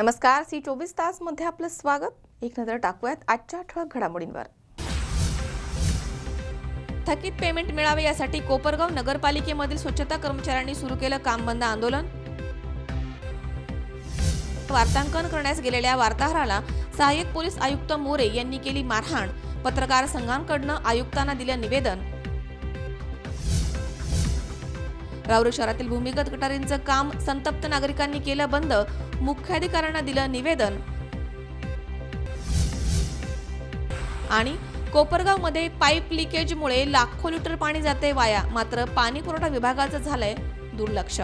नमस्कार, सी24 तास मध्ये आपलं स्वागत। एक नजर टाकूयात आजच्या ठळक घडामोडींवर। थकीत पेमेंट मिळावे यासाठी कोपरगाव नगरपालिकेमधील स्वच्छता कर्मचाऱ्यांनी सुरू केलं काम बंद आंदोलन। वार्तांकन करण्यास गेलेल्या वार्ताहराला सहाय्यक पोलीस आयुक्त मोरे यांनी केली मारहाण। पत्रकार संघांकडून आयुक्तांना दिलं निवेदन। राऊरी शहरातील भूमिगत गटारींचं काम संतप्त नागरिकांनी केलं बंद। मुख्याधिकाऱ्यांना दिलं निवेदन। आणि कोपरगावमध्ये पाईप लिकेजमुळे लाखो लिटर पाणी जाते वाया, मात्र पाणी पुरवठा विभागाचं झालंय दुर्लक्ष।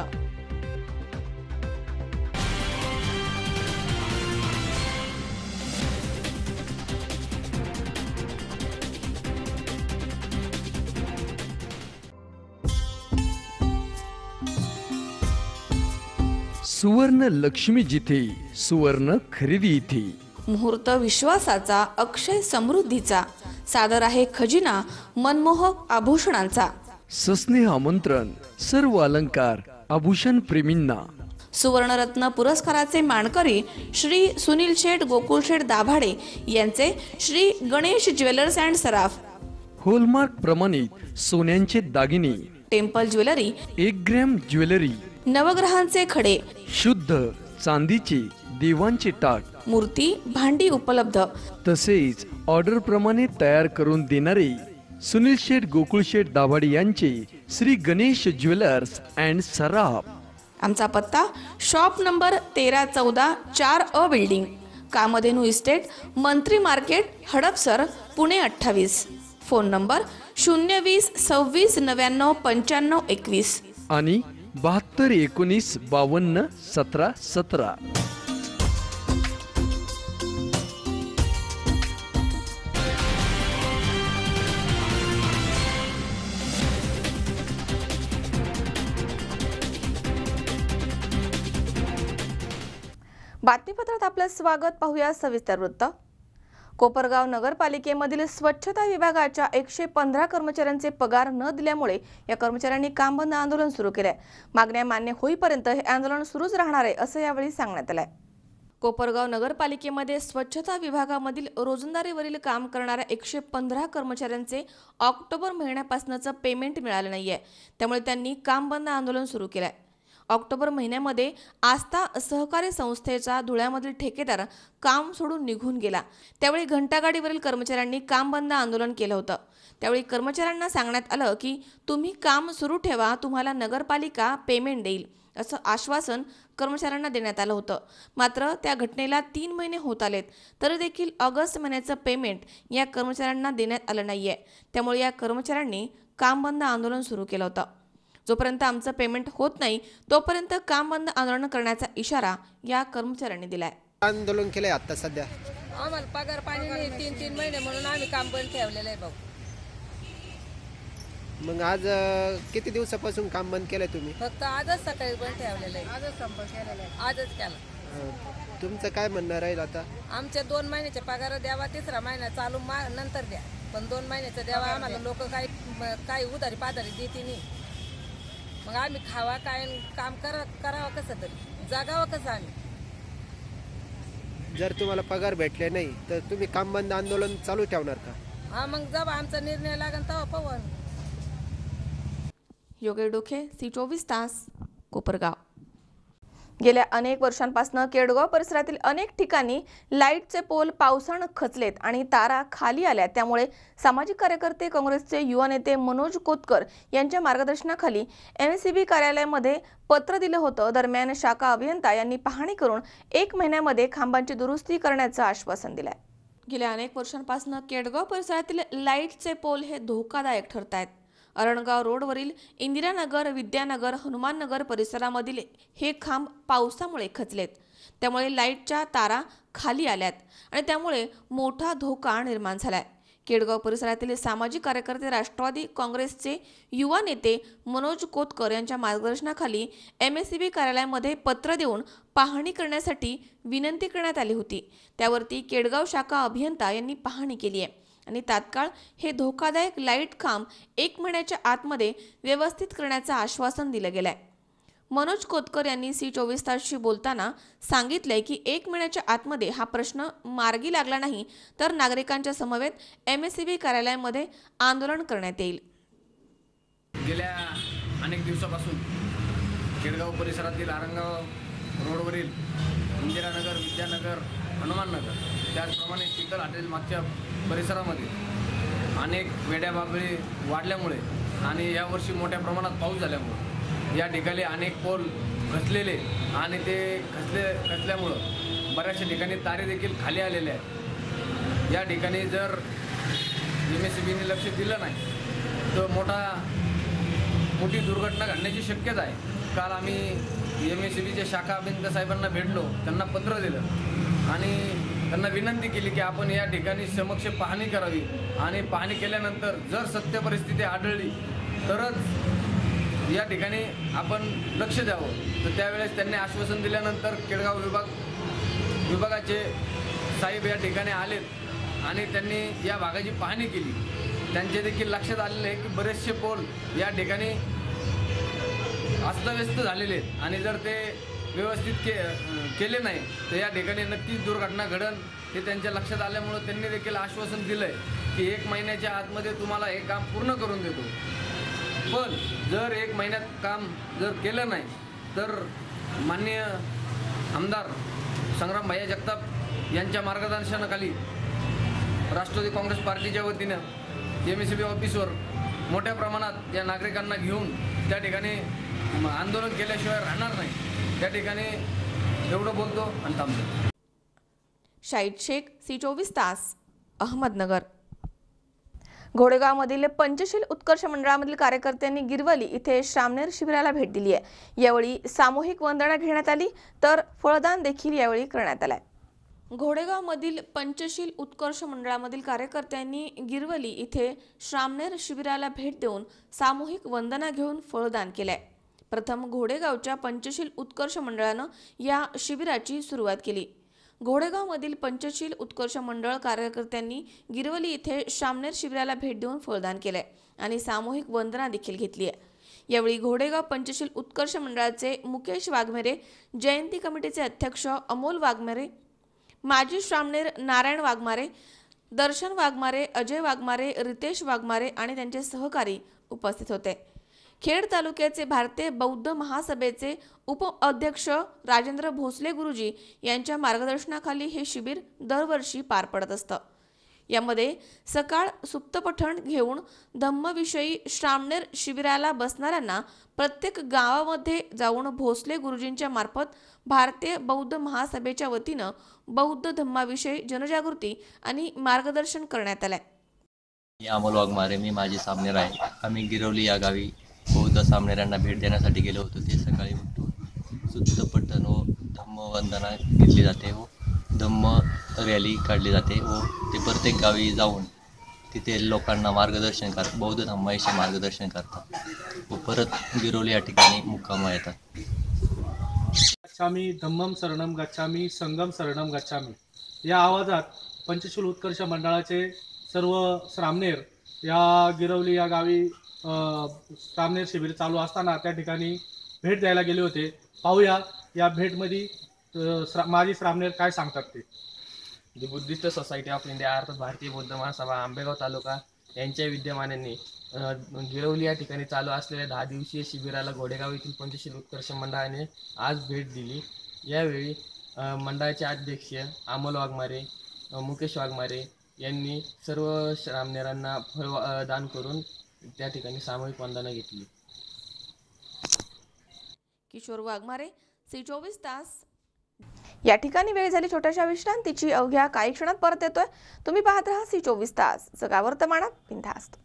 सुवर्ण लक्ष्मी जिथे, सुवर्ण खरेदी इथे। मुहूर्त विश्वासाचा, अक्षय समृद्धीचा, सादर आहे खजिना मनमोहक आभूषणांचा। सस्नेह आमंत्रण सर्व अलंकार आभूषण प्रेमींना। सुवर्णरत्न पुरस्काराचे मानकरी श्री सुनील शेठ गोकुळ शेठ दाभाडे यांचे Shri Ganesh jewellers and Saraf. Hallmark प्रमाणित सोन्यांचे दागिने, टेम्पल ज्वेलरी, 1 ग्रॅम ज्वेलरी, नवग्रहांचे खडे, शुद्ध चांदीचे देवांचे टाक, मूर्ती भांडी उपलब्ध। तसेच ऑर्डर प्रमाणे तयार करून देणारे सुनील शेठ गोकुळ शेठ दाभाडे यांचे श्री गणेश ज्वेलर्स अँड सराफ। आमचा पत्ता shop number 1314 4A building, Kamdhenu estate, Mantri market, Hadapsar, Pune 28। Phone number 020 26 99 95 21 आणि 72 19 52 17 17। बातमीपत्रात आपलं स्वागत। पाहूया सविस्तर वृत्त। कोपरगाव नगरपालिकेमधील स्वच्छता विभागाच्या 115 कर्मचाऱ्यांचे पगार न दिल्यामुळे या कर्मचाऱ्यांनी काम बंद आंदोलन सुरू केले। मागण्या मान्य होईपर्यंत हे आंदोलन सुरूच राहणार आहे असं यावेळी सांगण्यात आलंय। कोपरगाव नगरपालिकेमध्ये स्वच्छता विभागामधील रोजंदारीवरील काम करणाऱ्या 115 कर्मचाऱ्यांचे ऑक्टोबर महिन्यापासूनचं पेमेंट मिळालं नाहीये, त्यामुळे त्यांनी काम बंद आंदोलन सुरू केलंय। ऑक्टोबर महिन्यामध्ये आस्था सहकारी संस्थेचा धुळ्यामधील ठेकेदार काम सोडून निघून गेला। त्यावेळी घंटागाडीवरील कर्मचाऱ्यांनी काम बंद आंदोलन केलं होतं। त्यावेळी कर्मचाऱ्यांना सांगण्यात आलं की तुम्ही काम सुरू ठेवा, तुम्हाला नगरपालिका पेमेंट देईल असं आश्वासन कर्मचाऱ्यांना देण्यात आलं होतं। मात्र त्या घटनेला 3 महिने होत आलेत, तरी देखील ऑगस्ट महिन्याचं पेमेंट या कर्मचाऱ्यांना देण्यात आलं नाहीये। त्यामुळे या कर्मचाऱ्यांनी काम बंद आंदोलन सुरू केलं होतं। जोपर्यंत आमचं पेमेंट होत नाही तोपर्यंत काम बंद आंदोलन करण्याचा इशारा या कर्मचाऱ्यांनी दिलाय। आंदोलन केलंय आता सध्या आम्हाला पगार पाणी नाही 3-3 महिने म्हणून आम्ही काम बंद ठेवलेलं आहे भाऊ। मग आज किती दिवसापासून काम बंद केलंय तुम्ही? फक्त आजच सकाळी बंद ठेवलेलं आहे, आजच संपर्क केलेला आहे, आजच केला। तुमचं काय म्हणणं राहील आता? आमच्या 2 महिन्याचे पगार द्यावा, 3रा महिना चालू नंतर द्या, पण 2 महिन्याचा द्यावा। आम्हाला लोक काही उधारी पाधारी देते नाही, मग आम्ही खावा काय काम करावं कसं तरी, जगावं कसं आम्ही? जर तुम्हाला पगार भेटले नाही तर तुम्ही काम बंद आंदोलन चालू ठेवणार का? हा, मग जेव्हा आमचा निर्णय लागेल तेव्हा पवन। योगेश डोके, सी24 तास, कोपरगाव। गेल्या अनेक वर्षांपासून केडगाव परिसरातील अनेक ठिकाणी लाईटचे पोल पावसानं खचलेत आणि तारा खाली आल्या। त्यामुळे सामाजिक कार्यकर्ते काँग्रेसचे युवा नेते मनोज कोतकर यांच्या मार्गदर्शनाखाली MSCB कार्यालयामध्ये पत्र दिलं होतं। दरम्यान शाखा अभियंता यांनी पाहणी करून 1 महिन्यामध्ये खांबांची दुरुस्ती करण्याचं आश्वासन दिलंय। गेल्या अनेक वर्षांपासून केडगाव परिसरातील लाईटचे पोल हे धोकादायक ठरत आहेत। अरणगाव रोडवरील इंदिरानगर, विद्यानगर, हनुमाननगर परिसरामधील हे खांब पावसामुळे खचलेत। त्यामुळे लाईटच्या तारा खाली आल्यात आणि त्यामुळे मोठा धोका निर्माण झालाय। केडगाव परिसरातील सामाजिक कार्यकर्ते राष्ट्रवादी काँग्रेसचे युवा नेते मनोज कोतकर यांच्या मार्गदर्शनाखाली MSCB कार्यालयामध्ये पत्र देऊन पाहणी करण्यासाठी विनंती करण्यात आली होती। त्यावरती केडगाव शाखा अभियंता यांनी पाहणी केली आहे आणि तात्काळ हे धोकादायक लाईट खांब 1 महिन्याच्या आतमध्ये व्यवस्थित करण्याचं आश्वासन दिलं गेलंय। मनोज कोतकर यांनी C24 तासशी बोलताना सांगितलंय की 1 महिन्याच्या आतमध्ये हा प्रश्न मार्गी लागला नाही तर नागरिकांच्या समवेत MSEB कार्यालयामध्ये आंदोलन करण्यात येईल. गेल्या अनेक दिवसापासून केडगाव परिसरातील आरंगाव रोडवरील इंदिरानगर, विद्यानगर, हनुमाननगर त्याचप्रमाणे शीतल हॉटेल मागच्या परिसरामध्ये अनेक वेड्याबाबळी वाढल्यामुळे आणि यावर्षी मोठ्या प्रमाणात पाऊस झाल्यामुळे या ठिकाणी अनेक पोल खचलेले आणि ते खचल्यामुळं बऱ्याचशा ठिकाणी तारे देखील खाली आलेले आहेत. या ठिकाणी जर MSEBने लक्ष दिलं नाही तर मोठी दुर्घटना घडण्याची शक्यता आहे. काल आम्ही MSEBच्या शाखा अभियंता साहेबांना भेटलो, त्यांना पत्र दिलं आणि त्यांना विनंती केली की आपण या ठिकाणी समक्ष पाहणी करावी आणि पाहणी केल्यानंतर जर सत्य परिस्थिती आढळली तरच या ठिकाणी आपण लक्ष द्यावं. तर त्यावेळेस त्यांनी आश्वासन दिल्यानंतर केडगाव विभागाचे साहेब या ठिकाणी आलेत आणि त्यांनी या भागाची पाहणी केली. त्यांचे देखील लक्षात आलेले आहे की बरेचसे पोल या ठिकाणी अस्तव्यस्त झालेले आहेत आणि जर ते व्यवस्थित केले नाही तर या ठिकाणी नक्कीच दुर्घटना घडन हे त्यांच्या लक्षात आल्यामुळं त्यांनी देखील आश्वासन दिलं आहे की 1 महिन्याच्या आतमध्ये तुम्हाला हे काम पूर्ण करून देतो. पण जर 1 महिन्यात काम जर केलं नाही तर माननीय आमदार संग्राम भैया जगताप यांच्या मार्गदर्शनाखाली राष्ट्रवादी काँग्रेस पार्टीच्या वतीनं MSEB ऑफिसवर मोठ्या प्रमाणात या नागरिकांना घेऊन त्या ठिकाणी आंदोलन केल्याशिवाय राहणार नाही. त्या ठिकाणी एवढं बोलतो आणि थांबतो. शाहीद शेख, C24 तास, अहमदनगर. घोडेगावमधील पंचशील उत्कर्ष मंडळामधील कार्यकर्त्यांनी गिरवली इथे श्रामणेर शिबिराला भेट दिली आहे. यावेळी सामूहिक वंदना घेण्यात आली तर फळदान देखील यावेळी करण्यात आलंय. घोडेगावमधील पंचशील उत्कर्ष मंडळामधील कार्यकर्त्यांनी गिरवली इथे श्रामणेर शिबिराला भेट देऊन सामूहिक वंदना घेऊन फळदान केलंय. प्रथम घोडेगावच्या पंचशील उत्कर्ष मंडळानं या शिबिराची सुरुवात केली. घोडेगावमधील पंचशील उत्कर्ष मंडळ कार्यकर्त्यांनी गिरवली इथे श्रामणेर शिबिराला भेट देऊन फळदान केलंय आणि सामूहिक वंदना देखील घेतली आहे. यावेळी घोडेगाव पंचशील उत्कर्ष मंडळाचे मुकेश वाघमेरे, जयंती कमिटीचे अध्यक्ष अमोल वाघमेरे, माजी श्रामणेर नारायण वाघमारे, दर्शन वाघमारे, अजय वाघमारे, रितेश वाघमारे आणि त्यांचे सहकारी उपस्थित होते. खेड तालुक्याचे भारतीय बौद्ध महासभेचे उपअध्यक्ष राजेंद्र भोसले गुरुजी यांच्या मार्गदर्शनाखाली हे शिबिर दरवर्षी पार पडत असतं. यामध्ये सकाळ सुप्तपठण घेऊन धम्मविषयी श्रामणेर शिबिराला बसणाऱ्यांना प्रत्येक गावामध्ये जाऊन भोसले गुरुजींच्या मार्फत भारतीय बौद्ध महासभेच्या वतीनं बौद्ध धम्माविषयी जनजागृती आणि मार्गदर्शन करण्यात आलंय. मी अमोल वाघमारे, मी माजी सामनेर आहे. आम्ही गिरवली या गावी बौद्ध सामनेरांना भेट देण्यासाठी गेलो होतो. ते सकाळी उठून सुत्तपठण व धम्मवंदना घेतली जाते व धम्म रॅली काढली जाते व ते प्रत्येक गावी जाऊन तिथे लोकांना मार्गदर्शन करतात, बौद्ध धम्माविषयी मार्गदर्शन करतात व परत गिरवली या ठिकाणी मुक्काम येतात. गच्छामी धम्मम शरणम गच्छामी संगम शरणम गच्छामी या आवाजात पंचशील उत्कर्ष मंडळाचे सर्व श्रामणेर या गिरवली या गावी श्रामणेर शिबिर चालू असताना त्या ठिकाणी भेट द्यायला गेले होते. पाहूया या भेटमध्ये माजी श्रामणेर काय सांगतात ते. दी बुद्धिस्ट सोसायटी ऑफ इंडिया अर्थात भारतीय बौद्ध महासभा आंबेगाव तालुका यांच्या विद्यमानाने गिरवली या ठिकाणी चालू असलेल्या 10 दिवसीय शिबिराला घोडेगाव येथील पंचशील उत्कर्ष मंडळाने आज भेट दिली. यावेळी मंडळाचे अध्यक्ष अमोल वाघमारे, मुकेश वाघमारे यांनी सर्व श्रामणेरांना फळ दान करून त्या ठिकाणी सामूहिक वंदना घेतली. किशोर वाघमारे, C24 तास. या ठिकाणी वेळ झाली छोट्याशा विश्रांतीची. अवघ्या काही क्षणात परत येतोय. तुम्ही पाहत राहा C24 तास, सगळ्या वर्तमानात बिनधास्त.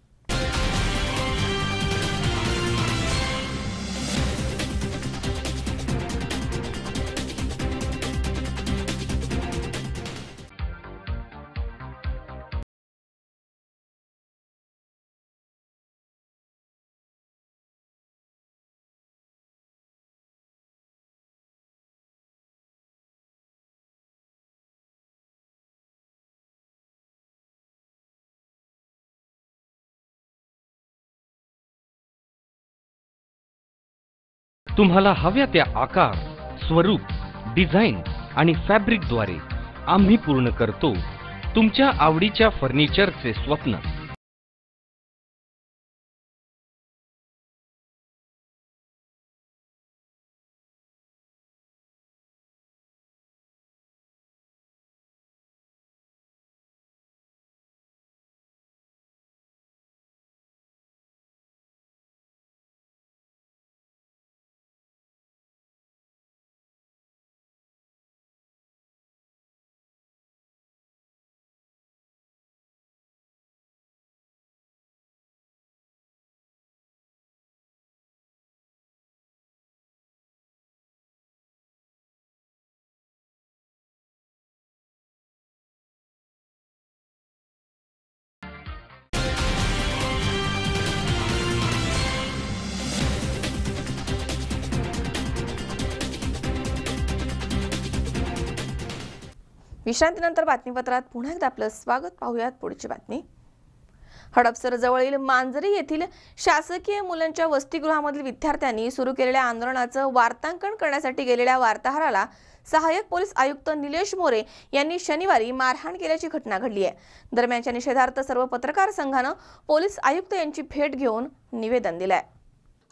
तुम्हाला हव्या त्या आकार, स्वरूप, डिझाईन आणि फॅब्रिकद्वारे आम्ही पूर्ण करतो तुमच्या आवडीच्या फर्निचरचे स्वप्न. विश्रांतीनंतर बातमीपत्रात पुन्हा एकदा आपलं स्वागत. पाहूयात पुढची बातमी. हडपसर जवळील मांजरी येथील शासकीय मुलांच्या वसतिगृहामधील विद्यार्थ्यांनी सुरू केलेल्या आंदोलनाचं वार्तांकन करण्यासाठी गेलेल्या वार्ताहराला सहाय्यक पोलीस आयुक्त निलेश मोरे यांनी शनिवारी मारहाण केल्याची घटना घडली आहे. दरम्यानच्या निषेधार्थ सर्व पत्रकार संघानं पोलीस आयुक्त यांची भेट घेऊन निवेदन दिलंय.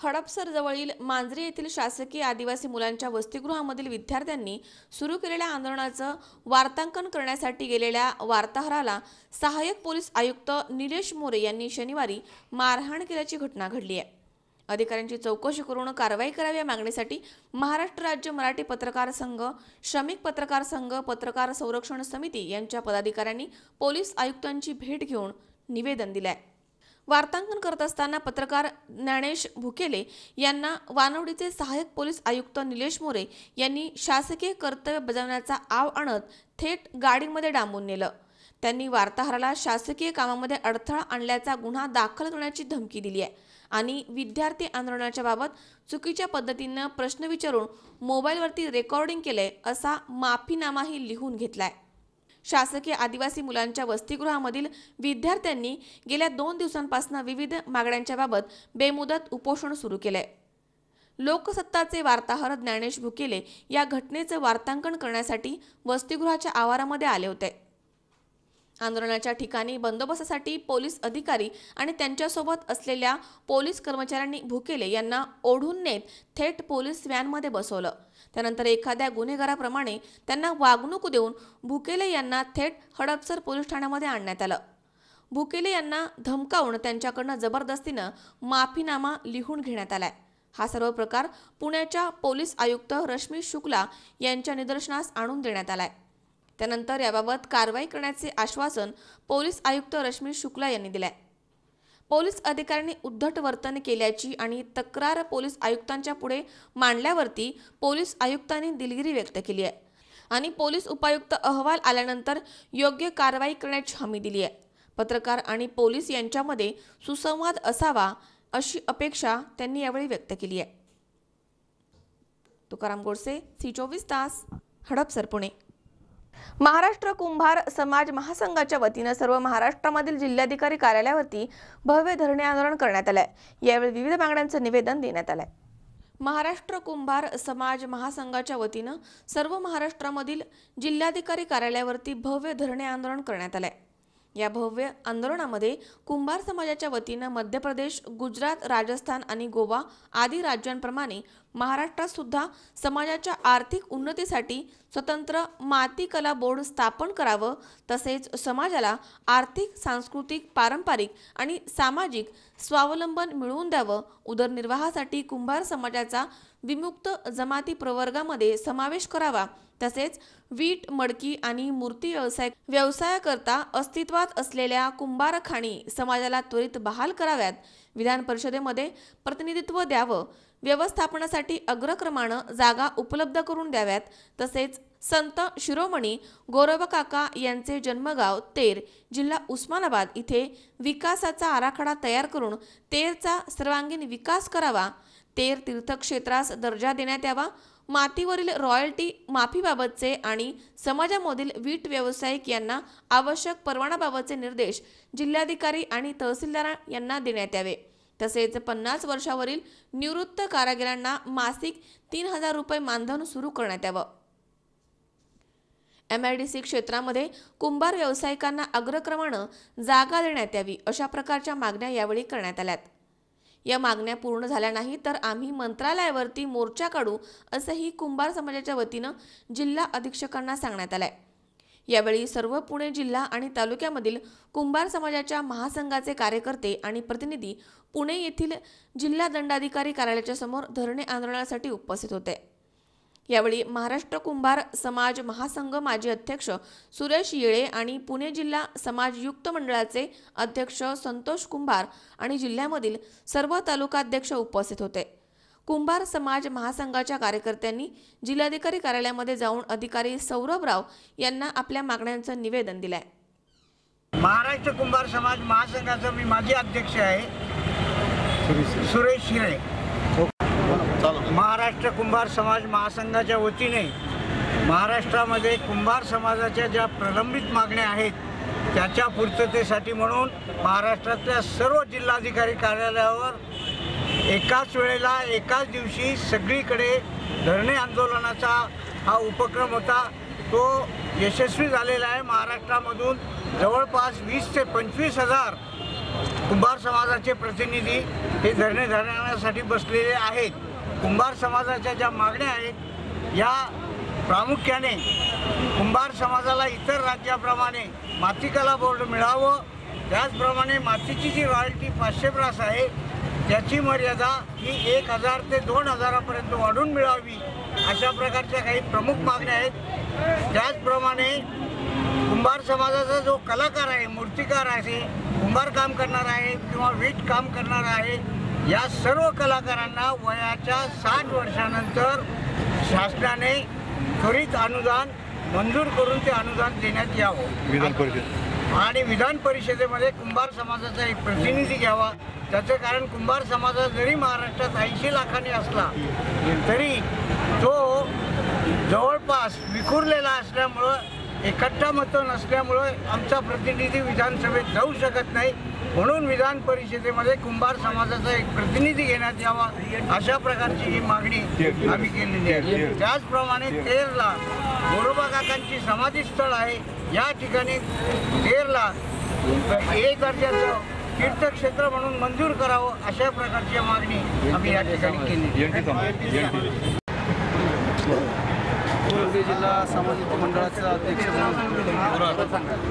हडपसर जवळील मांजरी येथील शासकीय आदिवासी मुलांच्या वसतिगृहामधील विद्यार्थ्यांनी सुरू केलेल्या आंदोलनाचं वार्तांकन करण्यासाठी गेलेल्या वार्ताहराला सहाय्यक पोलीस आयुक्त निलेश मोरे यांनी शनिवारी मारहाण केल्याची घटना घडली आहे. अधिकाऱ्यांची चौकशी करून कारवाई करावी या मागणीसाठी महाराष्ट्र राज्य मराठी पत्रकार संघ, श्रमिक पत्रकार संघ, पत्रकार संरक्षण समिती यांच्या पदाधिकाऱ्यांनी पोलीस आयुक्तांची भेट घेऊन निवेदन दिलंय. वार्तांकन करत असताना पत्रकार ज्ञानेश भुकेले यांना वानवडीचे सहाय्यक पोलीस आयुक्त निलेश मोरे यांनी शासकीय कर्तव्य बजावण्याचा आव आणत थेट गाडीमध्ये डांबून नेलं. त्यांनी वार्ताहराला शासकीय कामामध्ये अडथळा आणल्याचा गुन्हा दाखल करण्याची धमकी दिली आहे आणि विद्यार्थी आंदोलनाच्या बाबत चुकीच्या पद्धतीनं प्रश्न विचारून मोबाईलवरती रेकॉर्डिंग केलंय असा माफीनामाही लिहून घेतलाय. शासकीय आदिवासी मुलांच्या वसतिगृहामधील विद्यार्थ्यांनी गेल्या 2 दिवसांपासून विविध मागण्यांच्या बाबत बेमुदत उपोषण सुरू केलंय. लोकसत्ताचे वार्ताहर ज्ञानेश भुकेले या घटनेचं वार्तांकन करण्यासाठी वसतिगृहाच्या आवारामध्ये आले होते. आंदोलनाच्या ठिकाणी बंदोबस्तासाठी पोलीस अधिकारी आणि त्यांच्यासोबत असलेल्या पोलीस कर्मचाऱ्यांनी भुकेले यांना ओढून नेत थेट पोलीस व्हॅनमध्ये बसवलं. त्यानंतर एखाद्या गुन्हेगाराप्रमाणे त्यांना वागणूक देऊन भुकेले यांना थेट हडपसर पोलीस ठाण्यामध्ये आणण्यात आलं. भुकेले यांना धमकावून त्यांच्याकडनं जबरदस्तीनं माफीनामा लिहून घेण्यात आलाय. हा सर्व प्रकार पुण्याच्या पोलीस आयुक्त रश्मी शुक्ला यांच्या निदर्शनास आणून देण्यात आलाय. त्यानंतर याबाबत कारवाई करण्याचे आश्वासन पोलीस आयुक्त रश्मी शुक्ला यांनी दिले. पोलीस अधिकाऱ्यांनी उद्धट वर्तन केल्याची आणि तक्रार पोलीस आयुक्तांच्या पुढे मांडल्यावरती पोलीस आयुक्तांनी दिलगिरी व्यक्त केली आहे आणि पोलीस उपायुक्त अहवाल आल्यानंतर योग्य कारवाई करण्याची हमी दिली आहे. पत्रकार आणि पोलीस यांच्यामध्ये सुसंवाद असावा अशी अपेक्षा त्यांनी यावेळी व्यक्त केली आहे. तुकाराम गोडसे, C24 तास, हडपसर, पुणे. महाराष्ट्र कुंभार समाज महासंघाच्या वतीनं सर्व महाराष्ट्रामधील जिल्हाधिकारी कार्यालयावरती भव्य धरणे आंदोलन करण्यात आलंय. यावेळी विविध मागण्यांचं निवेदन देण्यात आलंय. महाराष्ट्र कुंभार समाज महासंघाच्या वतीनं सर्व महाराष्ट्रामधील जिल्हाधिकारी कार्यालयावरती भव्य धरणे आंदोलन करण्यात आलंय. या भव्य आंदोलनामध्ये कुंभार समाजाच्या वतीनं मध्य प्रदेश, गुजरात, राजस्थान आणि गोवा आदी राज्यांप्रमाणे महाराष्ट्रात सुद्धा समाजाच्या आर्थिक उन्नतीसाठी स्वतंत्र माती कला बोर्ड स्थापन करावं, तसेच समाजाला आर्थिक, सांस्कृतिक, पारंपरिक आणि सामाजिक स्वावलंबन मिळवून द्यावं. उदरनिर्वाहासाठी कुंभार समाजाचा विमुक्त जमाती प्रवर्गामध्ये समावेश करावा. तसेच वीट, मडकी आणि मूर्ती व्यवसायाकरता अस्तित्वात असलेल्या कुंभारखाणी समाजाला त्वरित बहाल कराव्यात. विधान परिषदेमध्ये प्रतिनिधित्व द्यावं. व्यवस्थापनासाठी अग्रक्रमानं जागा उपलब्ध करून द्याव्यात. तसेच संत शिरोमणी गोरबकाका यांचे जन्मगाव तेर, जिल्हा उस्मानाबाद इथे विकासाचा आराखडा तयार करून तेरचा सर्वांगीण विकास करावा. तेर तीर्थक्षेत्रास दर्जा देण्यात यावा. मातीवरील रॉयल्टी माफीबाबतचे आणि समाजामधील वीट व्यावसायिक यांना आवश्यक परवानाबाबतचे निर्देश जिल्हाधिकारी आणि तहसीलदार यांना देण्यात यावे. तसेच 50 वर्षावरील निवृत्त कारागिरांना मासिक 3000 रुपये मानधन सुरू करण्यात यावं. MIDC क्षेत्रामध्ये कुंभार व्यावसायिकांना अग्रक्रमानं जागा देण्यात यावी अशा प्रकारच्या मागण्या यावेळी करण्यात आल्यात. या मागण्या पूर्ण झाल्या नाही तर आम्ही मंत्रालयावरती मोर्चा काढू असंही कुंभार समाजाच्या वतीनं जिल्हा अधीक्षकांना सांगण्यात आलंय. यावेळी सर्व पुणे जिल्हा आणि तालुक्यामधील कुंभार समाजाच्या महासंघाचे कार्यकर्ते आणि प्रतिनिधी पुणे येथील जिल्हा दंडाधिकारी कार्यालयाच्या समोर धरणे आंदोलनासाठी उपस्थित होते. यावेळी महाराष्ट्र कुंभार समाज महासंघ माजी अध्यक्ष सुरेश येळे आणि पुणे जिल्हा समाज युक्त मंडळाचे अध्यक्ष संतोष कुंभार आणि जिल्ह्यामधील सर्व तालुकाध्यक्ष उपस्थित होते. कुंभार समाज महासंघाच्या कार्यकर्त्यांनी जिल्हाधिकारी कार्यालयामध्ये जाऊन अधिकारी सौरभराव यांना आपल्या मागण्यांचं निवेदन दिलंय. महाराष्ट्र कुंभार समाज महासंघाचा मी माजी अध्यक्ष आहे सुरेश येळे. महाराष्ट्र कुंभार समाज महासंघाच्या वतीने महाराष्ट्रामध्ये कुंभार समाजाच्या ज्या प्रलंबित मागण्या आहेत त्याच्या पूर्ततेसाठी म्हणून महाराष्ट्रातल्या सर्व जिल्हाधिकारी कार्यालयावर एकाच वेळेला एकाच दिवशी सगळीकडे धरणे आंदोलनाचा हा उपक्रम होता. तो यशस्वी झालेला आहे. महाराष्ट्रामधून जवळपास 20 ते 25 हजार कुंभार समाजाचे प्रतिनिधी हे धरणे धरण्यासाठी बसलेले आहेत. कुंभार समाजाच्या ज्या मागण्या आहेत या प्रामुख्याने कुंभार समाजाला इतर राज्याप्रमाणे मातीकला बोर्ड मिळावं, त्याचप्रमाणे मातीची जी रॉयल्टी 500 ब्रास आहे त्याची मर्यादा ही 1000 ते 2000 वाढून मिळावी अशा प्रकारच्या काही प्रमुख मागण्या आहेत. त्याचप्रमाणे कुंभार समाजाचा जो कलाकार आहे, मूर्तिकार आहे, कुंभार काम करणार आहे किंवा वीट काम करणार आहे, या सर्व कलाकारांना वयाच्या 60 वर्षानंतर शासनाने त्वरित अनुदान मंजूर करून ते अनुदान देण्यात यावं आणि विधान परिषदेमध्ये कुंभार समाजाचा एक प्रतिनिधी घ्यावा. त्याचं कारण कुंभार समाज जरी महाराष्ट्रात 80 लाखांनी असला तरी तो जवळपास विखुरलेला असल्यामुळं एकट्ठा मतं नसल्यामुळं आमचा प्रतिनिधी विधानसभेत जाऊ शकत नाही. म्हणून विधान परिषदेमध्ये कुंभार समाजाचा एक प्रतिनिधी घेण्यात यावा अशा प्रकारची ही मागणी आम्ही केलेली आहे. त्याचप्रमाणे तेरला गोरोबा काकांची समाधीस्थळ आहे. या ठिकाणी तेरला A दर्जाचं तीर्थक्षेत्र म्हणून मंजूर करावं अशा प्रकारची मागणी आम्ही या ठिकाणी केली. पुणे जिल्हा सामाजिक मंडळाचा अध्यक्ष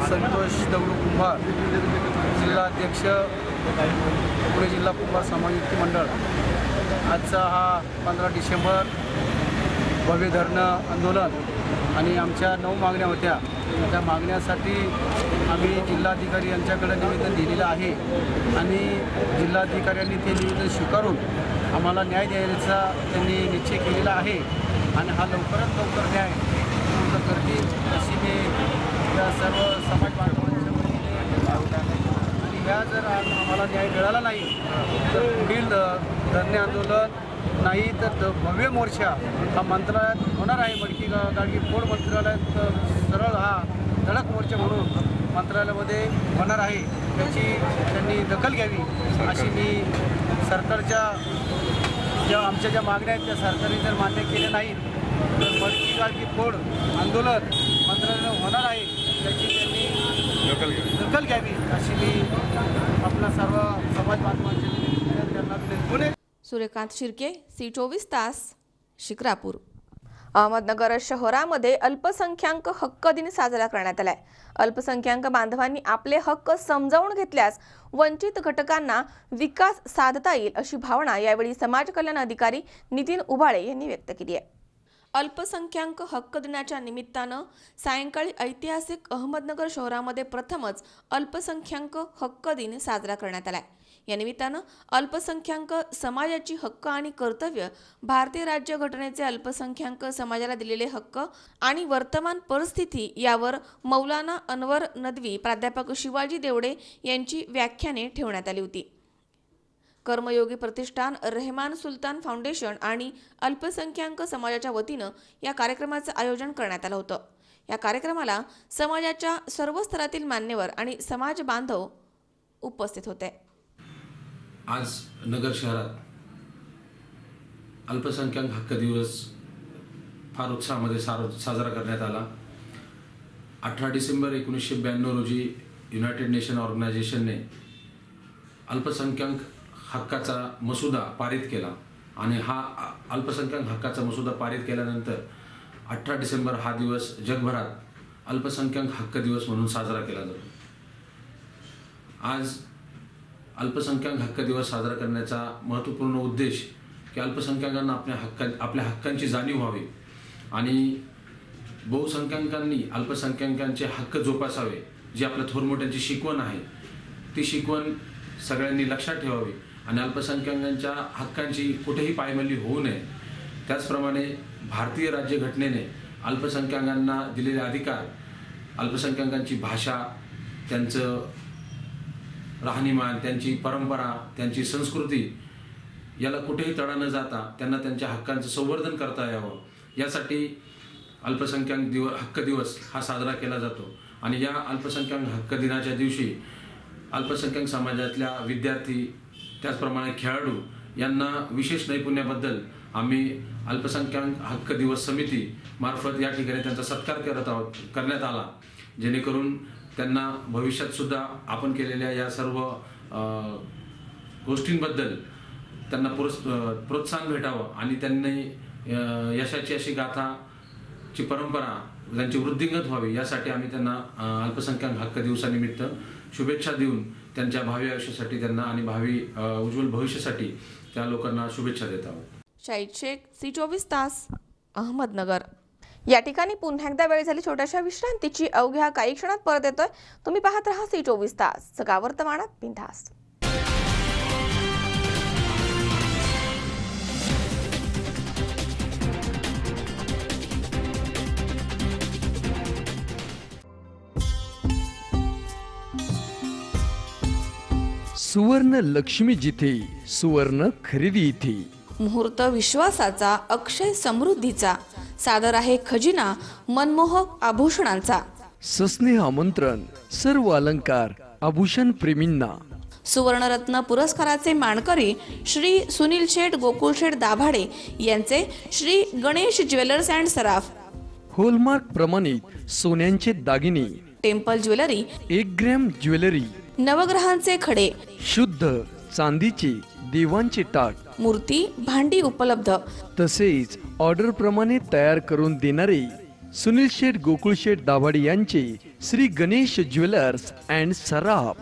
संतोष दगडू कुंभार, जिल्हाध्यक्ष पुणे जिल्हा कुंभार सामाजिक मंडळ. आजचा हा 15 डिसेंबर भव्य धरणं आंदोलन आणि आमच्या 9 मागण्या होत्या. त्या मागण्यासाठी आम्ही जिल्हाधिकारी यांच्याकडे निवेदन दिलेलं आहे आणि जिल्हाधिकाऱ्यांनी ते निवेदन स्वीकारून आम्हाला न्याय द्यायचा त्यांनी निश्चय केलेला आहे आणि हा लवकरात लवकर न्याय पूर्ण करतील अशी मी या सर्व समाज बांधवांच्या वतीने आणि ह्या जर आम्हाला न्याय मिळाला नाही तर पुढील धरणे आंदोलन नाही तर भव्य मोर्चा हा मंत्रालयात होणार आहे. मडकी गाडगी फोड मंत्रालयात सरळ हा धडक मोर्चा म्हणून मंत्रालयामध्ये होणार आहे. त्याची त्यांनी दखल घ्यावी अशी मी सरकारच्या आमच्या ज्या मागण्या आहेत त्या सरकारने जर मान्य केल्या नाहीत तर मडकी गाडगी फोड आंदोलन मंत्रालयात होणार आहे. त्याची त्यांनी दखल घ्यावी अशी मी आपला सर्व समाज बांधवांच्या. सूर्यकांत शिर्के, C24 तास, शिक्रापूर. अहमदनगर शहरामध्ये अल्पसंख्याक हक्क दिन साजरा करण्यात आलाय. अल्पसंख्याक बांधवांनी आपले हक्क समजावून घेतल्यास वंचित घटकांना विकास साधता येईल अशी भावना यावेळी समाज कल्याण अधिकारी नितीन उभाळे यांनी व्यक्त केली आहे. अल्पसंख्याक हक्क दिनाच्या निमित्तानं सायंकाळी ऐतिहासिक अहमदनगर शहरामध्ये प्रथमच अल्पसंख्याक हक्क दिन साजरा करण्यात आलाय. या निमित्तानं अल्पसंख्याक समाजाची हक्क आणि कर्तव्य, भारतीय राज्यघटनेचे अल्पसंख्याक समाजाला दिलेले हक्क आणि वर्तमान परिस्थिती यावर मौलाना अनवर नदवी, प्राध्यापक शिवाजी देवडे यांची व्याख्याने ठेवण्यात आली होती. कर्मयोगी प्रतिष्ठान, रेहमान सुलतान फाउंडेशन आणि अल्पसंख्याक समाजाच्या वतीनं या कार्यक्रमाचं आयोजन करण्यात आलं होतं. या कार्यक्रमाला समाजाच्या सर्व स्तरातील मान्यवर आणि समाज बांधव उपस्थित होते. आज नगर शहरात अल्पसंख्याक हक्क दिवस फार उत्साहामध्ये साजरा करण्यात आला. 18 डिसेंबर 1992 रोजी युनायटेड नेशन ऑर्गनायझेशनने अल्पसंख्याक हक्काचा मसुदा पारित केला आणि हा अल्पसंख्याक हक्काचा मसुदा पारित केल्यानंतर 18 डिसेंबर हा दिवस जगभरात अल्पसंख्याक हक्क दिवस म्हणून साजरा केला जातो. आज अल्पसंख्याक हक्क दिवस साजरा करण्याचा महत्त्वपूर्ण उद्देश की अल्पसंख्याकांना आपल्या हक्कांची जाणीव व्हावी आणि बहुसंख्याकांनी अल्पसंख्याकांचे हक्क जोपासावे. जी आपल्या थोरमोठ्यांची शिकवण आहे ती शिकवण सगळ्यांनी लक्षात ठेवावी आणि अल्पसंख्याकांच्या हक्कांची कुठेही पायमल्ली होऊ नये. त्याचप्रमाणे भारतीय राज्यघटनेने अल्पसंख्याकांना दिलेले अधिकार, अल्पसंख्याकांची भाषा, त्यांचं राहणीमान, त्यांची परंपरा, त्यांची संस्कृती याला कुठेही तडा न जाता त्यांना त्यांच्या हक्कांचं संवर्धन करता यावं यासाठी अल्पसंख्याक हक्क दिवस हा साजरा केला जातो. आणि या अल्पसंख्याक हक्क दिनाच्या दिवशी अल्पसंख्याक समाजातल्या विद्यार्थी त्याचप्रमाणे खेळाडू यांना विशेष नैपुण्याबद्दल आम्ही अल्पसंख्याक हक्क दिवस समिती मार्फत या ठिकाणी त्यांचा सत्कार करण्यात आला, जेणेकरून त्यांना भविष्यात सुद्धा आपण केलेल्या या सर्व गोष्टींबद्दल त्यांना प्रोत्साहन भेटावं आणि त्यांनी यशाची अशी गाथाची परंपरा त्यांची वृद्धिंगत व्हावी यासाठी आम्ही त्यांना अल्पसंख्याक हक्क दिवसानिमित्त शुभेच्छा देऊन त्यांच्या भावी आयुष्यासाठी त्यांना आणि भावी उज्ज्वल भविष्यासाठी त्या लोकांना शुभेच्छा देत आहोत. शाहीद शेख, C24 तास, अहमदनगर. या ठिकाणी पुन्हा एकदा वेळ झाली छोट्याशा विश्रांतीची. अवघ्या काही क्षणात परत येतोय. तुम्ही पाहत राहा C24 तास, सगळा वर्तमानात बिनधास्त. सुवर्ण लक्ष्मी जिथे, सुवर्ण खरेदी इथे. मुहूर्त विश्वासाचा, अक्षय समृद्धीचा, सादर आहे खजिना मनमोहक आभूषणांचा. सस्नेह आमंत्रण सर्व अलंकार आभूषण प्रेमींना. सुवर्णरत्न पुरस्काराचे मानकरी श्री सुनील शेठ गोकुळ शेठ दाभाडे यांचे Shri Ganesh jewellers and Saraf. Hallmark प्रमाणित सोन्यांचे दागिने. Temple jewellery, 1 gram jewellery. नवग्रहांचे खडे, शुद्ध चांदीचे देवांचे टाक. मूर्ती, भांडी उपलब्ध. तसेच ऑर्डर प्रमाणे तयार करून देणारे सुनील शेठ गोकुळ शेठ दाभाडे यांचे श्री गणेश ज्वेलर्स अँड सराफ.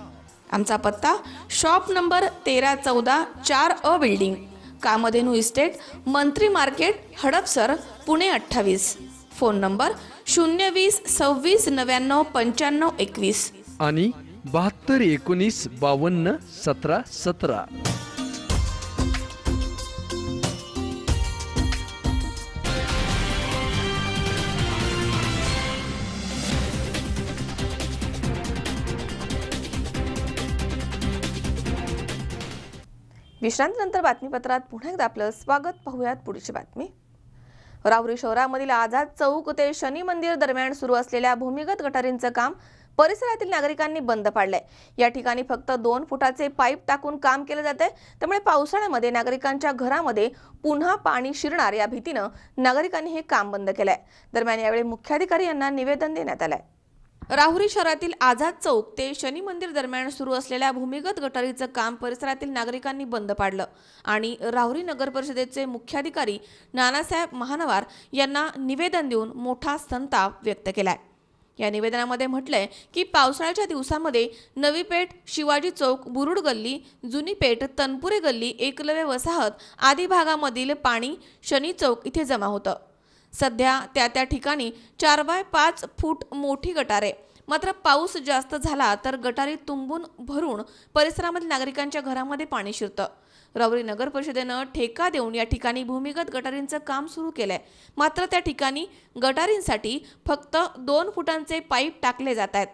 आमचा पत्ता shop number 1314 4A building, Kamdhenu estate, Mantri market, Hadapsar, Pune 28. Phone number 020 26 99 95 21 आणि 72 19 52 17 17. विश्रांतीनंतर बातमीपत्रात पुन्हा एकदा आपलं स्वागत. पाहूयात पुढची बातमी. राहुरी शहरामधील आझाद चौक ते शनी मंदिर दरम्यान सुरू असलेल्या भूमिगत गटारींचं काम परिसरातील नागरिकांनी बंद पाडलंय. या ठिकाणी फक्त 2 फुटाचे पाईप टाकून काम केलं जाते, त्यामुळे पावसाळ्यामध्ये नागरिकांच्या घरामध्ये पुन्हा पाणी शिरणार या भीतीनं नागरिकांनी हे काम बंद केलंय. दरम्यान यावेळी मुख्याधिकारी यांना निवेदन देण्यात आलंय. राहुरी शहरातील आझाद चौक ते शनी मंदिर दरम्यान सुरू असलेल्या भूमिगत गटारीचं काम परिसरातील नागरिकांनी बंद पाडलं आणि राहुरी नगर परिषदेचे मुख्याधिकारी नानासाहेब महानवार यांना निवेदन देऊन मोठा संताप व्यक्त केलाय. या निवेदनामध्ये म्हटलंय की पावसाळ्याच्या दिवसांमध्ये नवी पेठ, शिवाजी चौक, बुरुड गल्ली, जुनी पेठ, तनपुरे गल्ली, एकलव्य वसाहत आदी भागामधील पाणी शनी चौक इथे जमा होतं. सध्या त्या ठिकाणी 4 बाय 5 फूट मोठी गटारे, मात्र पाऊस जास्त झाला तर गटारी तुंबून भरून परिसरामधील नागरिकांच्या घरामध्ये पाणी शिरतं. राहुरी नगर परिषदेनं ठेका देऊन या ठिकाणी भूमिगत गटारींचं काम सुरू केलंय, मात्र त्या ठिकाणी गटारींसाठी फक्त 2 फुटांचे पाईप टाकले जात आहेत.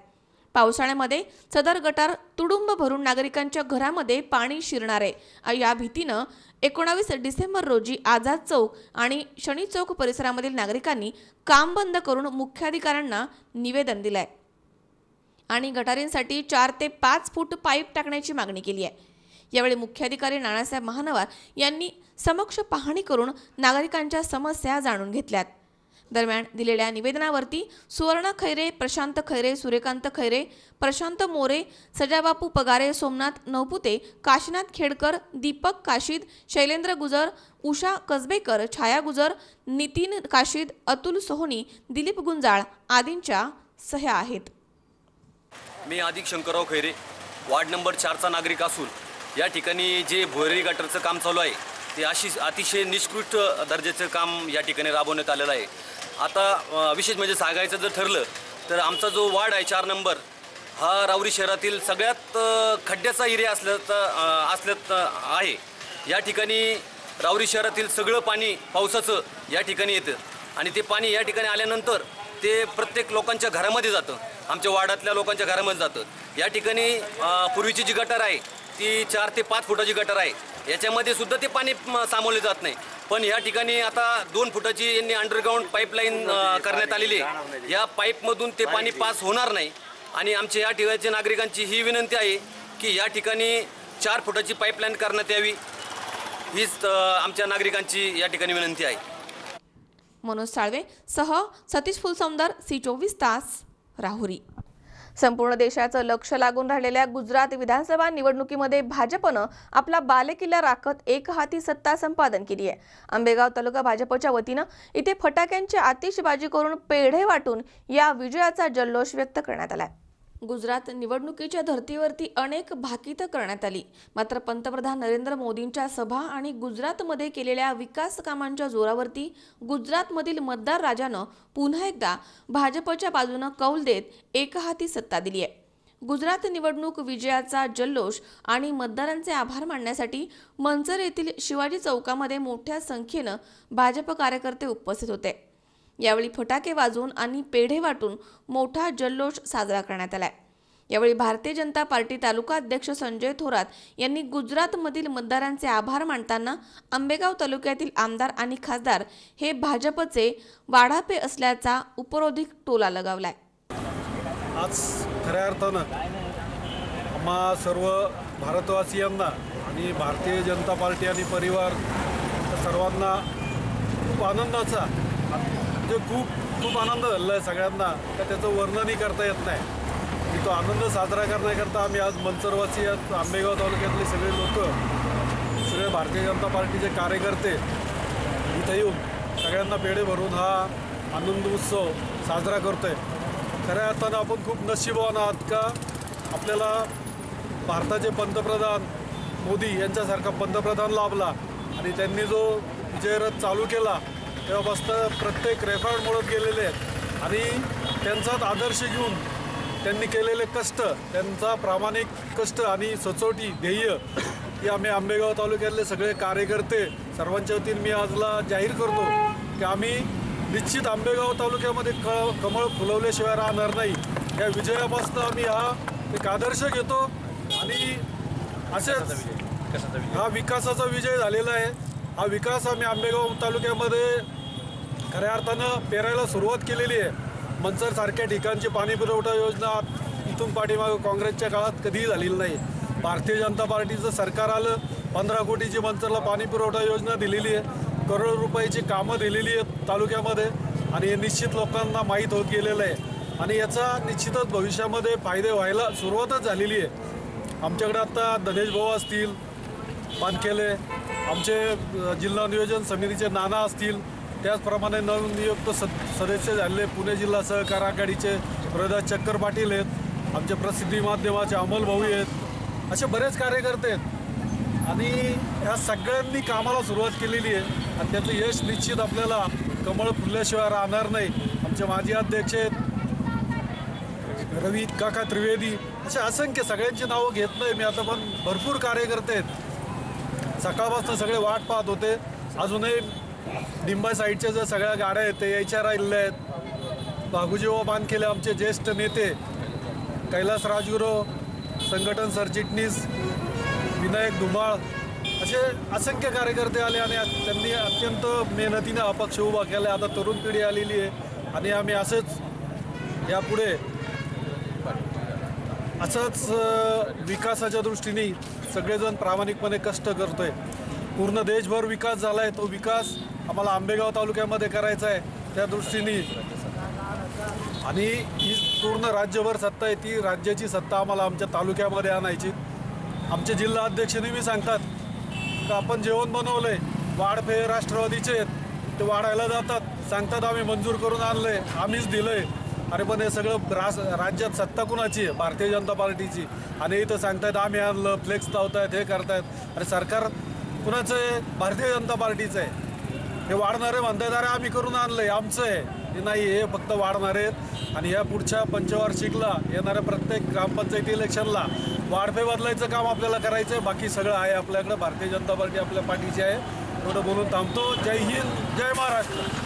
पावसाळ्यामध्ये सदर गटार तुडुंब भरून नागरिकांच्या घरामध्ये पाणी शिरणार आहे. या भीतीनं 19 डिसेंबर रोजी आझाद चौक आणि शनी चौक परिसरामधील नागरिकांनी काम बंद करून मुख्याधिकाऱ्यांना निवेदन दिलंय आणि गटारींसाठी 4 ते 5 फूट पाईप टाकण्याची मागणी केली आहे. यावेळी मुख्याधिकारी नानासाहेब महानवार यांनी समक्ष पाहणी करून नागरिकांच्या समस्या जाणून घेतल्यात। दरम्यान दिलेल्या निवेदनावरती सुवर्ण खैरे, प्रशांत खैरे, सूर्यकांत खैरे, प्रशांत मोरे, सजाबापू पगारे, सोमनाथ नवपुते, काशीनाथ खेडकर, दीपक काशीद, शैलेंद्र गुजर, उषा कसबेकर, छाया गुजर, नितीन काशीद, अतुल सोहनी, दिलीप गुंजाळ आदींच्या सह्या आहेत। मी आदिक शंकरराव खैरे, वार्ड नंबर 4चा नागरिक असून या ठिकाणी जे भुयारी गटारचं काम चालू आहे ते अतिशय निकृष्ट दर्जाचं काम या ठिकाणी राबवण्यात आलेलं आहे। आता विशेष म्हणजे सांगायचं जर ठरलं तर आमचा जो वार्ड आहे 4 नंबर हा राऊरी शहरातील सगळ्यात खड्ड्याचा एरिया असल्यात आहे। या ठिकाणी राऊरी शहरातील सगळं पाणी पावसाचं या ठिकाणी येतं आणि ते पाणी या ठिकाणी आल्यानंतर ते प्रत्येक लोकांच्या घरामध्ये जातं, आमच्या वार्डातल्या लोकांच्या घरामध्ये जातं। या ठिकाणी पूर्वीची जी गटार आहे ती 4 ते 5 फुटाची गटार आहे, याच्यामध्ये सुद्धा ते पाणी सामावले जात नाही। पण या ठिकाणी आता 2 फुटाची यांनी अंडरग्राऊंड पाईपलाईन करण्यात आलेली आहे। या पाईपमधून ते पाणी पास होणार नाही आणि आमच्या या ठिकाणच्या नागरिकांची ही विनंती आहे की या ठिकाणी 4 फुटाची पाईपलाईन करण्यात यावी, हीच आमच्या नागरिकांची या ठिकाणी विनंती आहे। मनोज साळवे सह सतीश फुलसौंदर, C24 तास, राहुरी। संपूर्ण देशाचं लक्ष लागून राहिलेल्या गुजरात विधानसभा निवडणुकीमध्ये भाजपनं आपला बालेकिल्ला राखत एकहाती सत्ता संपादन केली आहे। आंबेगाव तालुका भाजपच्या वतीनं इथे फटाक्यांची आतिषबाजी करून पेढे वाटून या विजयाचा जल्लोष व्यक्त करण्यात आला। गुजरात निवडणुकीच्या धर्तीवरती अनेक भाकितं करण्यात आली, मात्र पंतप्रधान नरेंद्र मोदींच्या सभा आणि गुजरातमध्ये केलेल्या विकास कामांच्या जोरावरती गुजरातमधील मतदार राजानं पुन्हा एकदा भाजपच्या बाजूनं कौल देत एकहाती सत्ता दिली आहे। गुजरात निवडणूक विजयाचा जल्लोष आणि मतदारांचे आभार मानण्यासाठी मंचर येथील शिवाजी चौकामध्ये मोठ्या संख्येनं भाजप कार्यकर्ते उपस्थित होते। यावेळी फटाके वाजवून आणि पेढे वाटून मोठा जल्लोष साजरा करण्यात आला। यावेळी भारतीय जनता पार्टी तालुका अध्यक्ष संजय थोरात यांनी गुजरातमधील मतदारांचे आभार मानताना आंबेगाव तालुक्यातील आमदार आणि खासदार हे भाजपचे वाढापे असल्याचा उपरोधिक टोला लगावलाय। आज खऱ्या अर्थानं आम्हा सर्व भारतवासियांना आणि भारतीय जनता पार्टी आणि परिवार सर्वांना खूप आनंदाचा म्हणजे खूप आनंद झालेला आहे सगळ्यांना, तर त्याचं वर्णनही करता येत नाही। की तो आनंद साजरा करण्याकरता आम्ही आज मंचरवासी आंबेगाव तालुक्यातले सगळे लोक, सगळे भारतीय जनता पार्टीचे कार्यकर्ते इथे येऊन सगळ्यांना पेढे भरून हा आनंद उत्सव साजरा करतोय। खऱ्या अर्थानं आपण खूप नशीबवान आहात का आपल्याला भारताचे पंतप्रधान मोदी यांच्यासारखा पंतप्रधान लाभला आणि त्यांनी जो विजयरथ चालू केला तेव्हापासून प्रत्येक रेकॉर्ड मोडत गेलेले आहेत आणि त्यांचाच आदर्श घेऊन त्यांनी केलेले कष्ट, त्यांचा प्रामाणिक कष्ट आणि सचोटी ध्येय ही आम्ही आंबेगाव तालुक्यातले सगळे कार्यकर्ते सर्वांच्या वतीने मी आजला जाहीर करतो की आम्ही निश्चित आंबेगाव तालुक्यामध्ये कमळ फुलवल्याशिवाय राहणार नाही। या विजयापासून आम्ही हा एक आदर्श घेतो आणि असेच हा विकासाचा विजय झालेला आहे। हा विकास आम्ही आंबेगाव तालुक्यामध्ये खऱ्या अर्थानं पेरायला सुरुवात केलेली आहे। मंचरसारख्या ठिकाणची पाणी पुरवठा योजना इथून पाठीमागं काँग्रेसच्या काळात कधीही झालेली नाही। भारतीय जनता पार्टीचं सरकार आलं, 15 कोटीची मंचरला पाणी पुरवठा योजना दिलेली आहे, करोड रुपयाची कामं दिलेली आहेत तालुक्यामध्ये आणि हे निश्चित लोकांना माहीत होत गेलेलं आहे आणि याचा निश्चितच भविष्यामध्ये फायदे व्हायला सुरुवातच झालेली आहे। आमच्याकडे आता धनेश भाऊ असतील पानखेले, आमचे जिल्हा नियोजन समितीचे नाना असतील, त्याचप्रमाणे नवनियुक्त सदस्य झालेले पुणे जिल्हा सहकार आघाडीचे प्रदास चक्कर पाटील आहेत, आमचे प्रसिद्धी माध्यमाचे अमोल भाऊ आहेत, असे बरेच कार्यकर्ते आहेत आणि ह्या सगळ्यांनी कामाला सुरुवात केलेली आहे आणि त्याचं यश निश्चित आपल्याला कमळ फुलल्याशिवाय राहणार नाही। आमचे माजी अध्यक्ष आहेत रवी काका त्रिवेदी, असे असंख्य सगळ्यांची नावं घेत नाही मी आता, पण भरपूर कार्यकर्ते आहेत। सकाळपासून सगळे वाट पाहत होते, अजूनही निंबाई साईडच्या ज्या सगळ्या गाड्या आहेत ते यायच्या राहिलेल्या आहेत। भागुजीवा बानखेले आमचे ज्येष्ठ नेते, कैलास राजगुरू संघटन सरचिटणीस, विनायक धुमाळ, असे असंख्य कार्यकर्ते आले आणि त्यांनी अत्यंत मेहनतीने हा पक्ष उभा केला। आता तरुण पिढी आलेली आहे आणि आम्ही असंच यापुढे असंच विकासाच्या दृष्टीने सगळेजण प्रामाणिकपणे कष्ट करतोय. पूर्ण देशभर विकास झाला आहे, तो विकास आम्हाला आंबेगाव तालुक्यामध्ये करायचा आहे. त्या दृष्टीने आणि ही पूर्ण राज्यभर सत्ता आहे, ती राज्याची सत्ता आम्हाला आमच्या तालुक्यामध्ये आणायची. आमचे जिल्हा अध्यक्ष नेहमी सांगतात की आपण जेवण बनवलं आहे, वाढपे राष्ट्रवादीचे आहेत, ते वाढायला जातात, सांगतात आम्ही मंजूर करून आणलं आहे, आम्हीच दिलं आहे. अरे पण हे सगळं राज्यात सत्ता कुणाची आहे? भारतीय जनता पार्टीची. आणि इथं सांगतायत आम्ही आणलं, फ्लेक्स लावतायत, हे करतायत. अरे सरकार कुणाचं आहे? भारतीय जनता पार्टीचं आहे. हे वाढणारे म्हणतायत अरे आम्ही करून आणलं आहे, आमचं आहे. हे नाही, हे फक्त वाढणारे आहेत. आणि या पुढच्या पंचवार्षिकला येणाऱ्या प्रत्येक ग्रामपंचायती इलेक्शनला वाढपे बदलायचं काम आपल्याला करायचं आहे. बाकी सगळं आहे आपल्याकडं. भारतीय जनता पार्टी आपल्या पाठीची आहे. एवढं बोलून थांबतो. जय हिंद, जय महाराष्ट्र.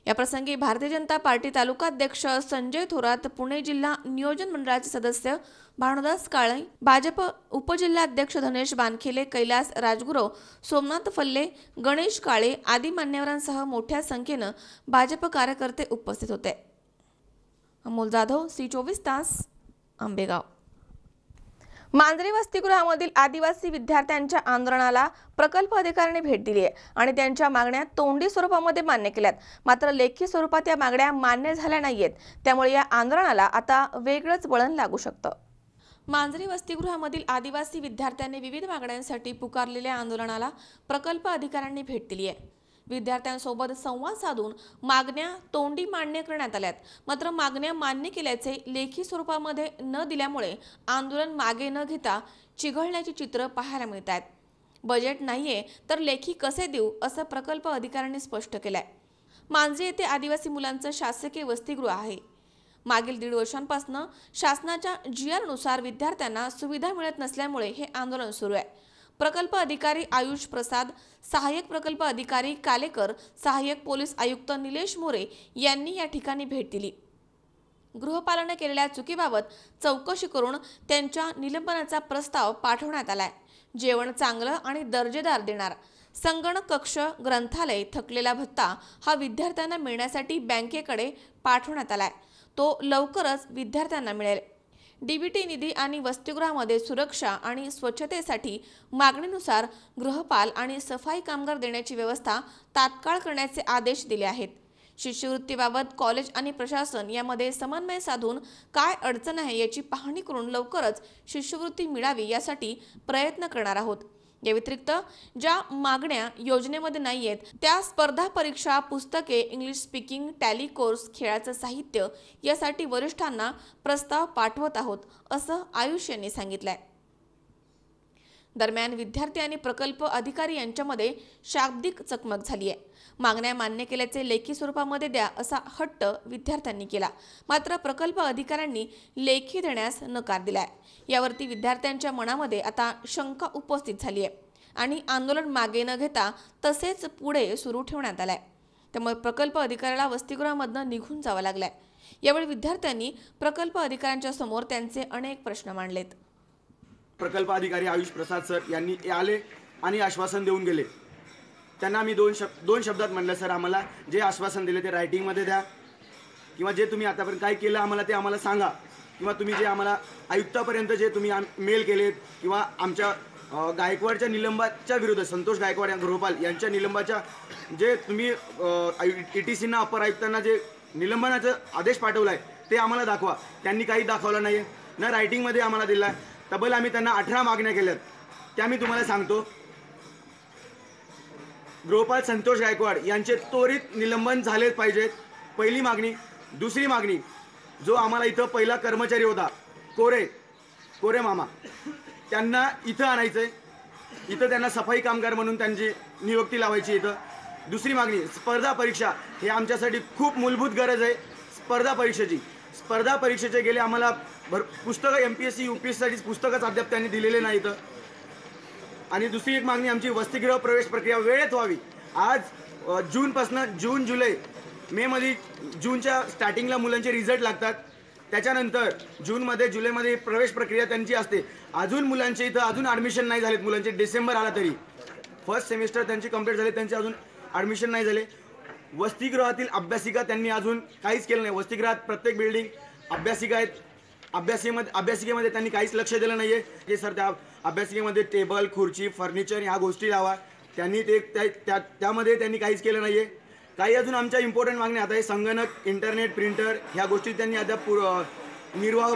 या प्रसंगी भारतीय जनता पार्टी तालुकाध्यक्ष संजय थोरात, पुणे जिल्हा नियोजन मंडळाचे सदस्य भानुदास काळे, भाजप उपजिल्हाध्यक्ष धनेश बानखेले, कैलास राजगुरव, सोमनाथ फल्ले, गणेश काळे आदी मान्यवरांसह मोठ्या संख्येनं भाजप कार्यकर्ते उपस्थित होते. अमोल जाधव, C24 तास, आंबेगाव. मांजरी वसतिगृहामधील आदिवासी विद्यार्थ्यांच्या आंदोलनाला प्रकल्प अधिकाऱ्यांनी भेट दिली आहे आणि त्यांच्या मागण्या तोंडी स्वरूपामध्ये मान्य केल्यात. मात्र लेखी स्वरूपात या मागण्या मान्य झाल्या नाहीयेत. त्यामुळे या आंदोलनाला आता वेगळंच वळण लागू शकतं. मांजरी वसतिगृहामधील आदिवासी विद्यार्थ्यांनी विविध मागण्यांसाठी पुकारलेल्या आंदोलनाला प्रकल्प अधिकाऱ्यांनी भेट दिली आहे. विद्यार्थ्यांसोबत संवाद साधून मागण्या तोंडी मान्य करण्यात आल्यात. मात्र मागण्या मान्य केल्याचे लेखी स्वरूपामध्ये न दिल्यामुळे आंदोलन मागे न घेता चिघळण्याची चित्र पाहायला मिळत आहेत. बजेट नाहीये तर लेखी कसे देऊ असं प्रकल्प अधिकाऱ्यांनी स्पष्ट केलंय. मांजरी येथे आदिवासी मुलांचं शासकीय वसतिगृह आहे. मागील 1.5 वर्षांपासून शासनाच्या GR नुसार विद्यार्थ्यांना सुविधा मिळत नसल्यामुळे हे आंदोलन सुरू आहे. प्रकल्प अधिकारी आयुष प्रसाद, सहाय्यक प्रकल्प अधिकारी कालेकर, सहाय्यक पोलीस आयुक्त निलेश मोरे यांनी या ठिकाणी भेट दिली. गृहपालाने केलेल्या चुकीबाबत चौकशी करून त्यांच्या निलंबनाचा प्रस्ताव पाठवण्यात आलाय. जेवण चांगलं आणि दर्जेदार देणार, संगणक कक्ष, ग्रंथालय, थकलेला भत्ता हा विद्यार्थ्यांना मिळण्यासाठी बँकेकडे पाठवण्यात आलाय. तो लवकरच विद्यार्थ्यांना मिळेल. DBT निधी आणि वसतिगृहामध्ये सुरक्षा आणि स्वच्छतेसाठी मागणीनुसार गृहपाल आणि सफाई कामगार देण्याची व्यवस्था तात्काळ करण्याचे आदेश दिले आहेत. शिष्यवृत्तीबाबत कॉलेज आणि प्रशासन यामध्ये समन्वय साधून काय अडचण आहे याची पाहणी करून लवकरच शिष्यवृत्ती मिळावी यासाठी प्रयत्न करणार आहोत. या व्यतिरिक्त ज्या मागण्या योजनेमध्ये नाहीयेत त्या स्पर्धा परीक्षा, पुस्तके, इंग्लिश स्पीकिंग, टॅली कोर्स, खेळाचं साहित्य यासाठी वरिष्ठांना प्रस्ताव पाठवत आहोत असं आयुष यांनी सांगितलंय. दरम्यान विद्यार्थी आणि प्रकल्प अधिकारी यांच्यामध्ये शाब्दिक चकमक झाली आहे. मागण्या मान्य केल्याचे लेखी स्वरूपामध्ये द्या असा हट्ट विद्यार्थ्यांनी केला. मात्र प्रकल्प अधिकाऱ्यांनी लेखी देण्यास नकार दिलाय. यावरती विद्यार्थ्यांच्या मनामध्ये आता शंका उपस्थित झाली आहे आणि आंदोलन मागे न घेता तसेच पुढे सुरू ठेवण्यात आलंय. त्यामुळे प्रकल्प अधिकाऱ्याला वसतिगृहामधून निघून जावं लागलंय. यावेळी विद्यार्थ्यांनी प्रकल्प अधिकाऱ्यांच्या समोर त्यांचे अनेक प्रश्न मांडलेत. प्रकल्प अधिकारी आयुष प्रसाद सर यांनी आले आणि आश्वासन देऊन गेले. त्यांना मी दोन शब्दात म्हणलं, सर आम्हाला जे आश्वासन दिले ते रायटिंगमध्ये द्या, किंवा जे तुम्ही आतापर्यंत काय केलं आम्हाला ते आम्हाला सांगा, किंवा तुम्ही जे आम्हाला आयुक्तापर्यंत जे तुम्ही मेल केलेत, किंवा आमच्या गायकवाडच्या निलंबाच्या विरुद्ध संतोष गायकवाड गृहपाल यांच्या निलंबाच्या जे तुम्ही ETCना अपर आयुक्तांना जे निलंबनाचा आदेश पाठवला आहे ते आम्हाला दाखवा. त्यांनी काही दाखवलं नाही आहे, न रायटिंगमध्ये आम्हाला दिला आहे. तब्बल आम्ही त्यांना 18 मागण्या केल्यात, त्या मी तुम्हाला सांगतो. गृहपाल संतोष गायकवाड यांचे त्वरित निलंबन झालेच पाहिजेत, पहिली मागणी. दुसरी मागणी, जो आम्हाला इथं पहिला कर्मचारी होता कोरे मामा, त्यांना इथं आणायचं आहे. इथं त्यांना सफाई कामगार म्हणून त्यांची नियुक्ती लावायची इथं. दुसरी मागणी, स्पर्धा परीक्षा. हे आमच्यासाठी खूप मूलभूत गरज आहे स्पर्धा परीक्षेचे गेले आम्हाला पुस्तकं MPSC UPSCसाठी पुस्तकच अद्याप त्यांनी दिलेले नाही इथं. आणि दुसरी एक मागणी आमची, वसतिगृह प्रवेश प्रक्रिया वेळेत व्हावी. आज जूनपासून जुलै मेमध्ये जूनच्या स्टार्टिंगला मुलांचे रिझल्ट लागतात, त्याच्यानंतर जुलैमध्ये प्रवेश प्रक्रिया त्यांची असते. अजून मुलांचे इथं अजून ॲडमिशन नाही झालेत. मुलांचे डिसेंबर आला तरी फर्स्ट सेमिस्टर त्यांची कंप्लीट झाले, त्यांचे अजून ॲडमिशन नाही झाले. वसतिगृहातील अभ्यासिका त्यांनी अजून काहीच केलं नाही. वसतिगृहात प्रत्येक बिल्डिंग अभ्यासिका आहेत, अभ्यासिकेमध्ये त्यांनी काहीच लक्ष दिलं नाही आहे की सर त्या अभ्यासिकेमध्ये टेबल खुर्ची फर्निचर ह्या गोष्टी लावा, त्यांनी त्यामध्ये त्यांनी काहीच केलं नाही आहे. काही अजून आमच्या इम्पॉर्टंट मागण्या आता हे संगणक इंटरनेट प्रिंटर ह्या गोष्टी त्यांनी अद्याप निर्वाह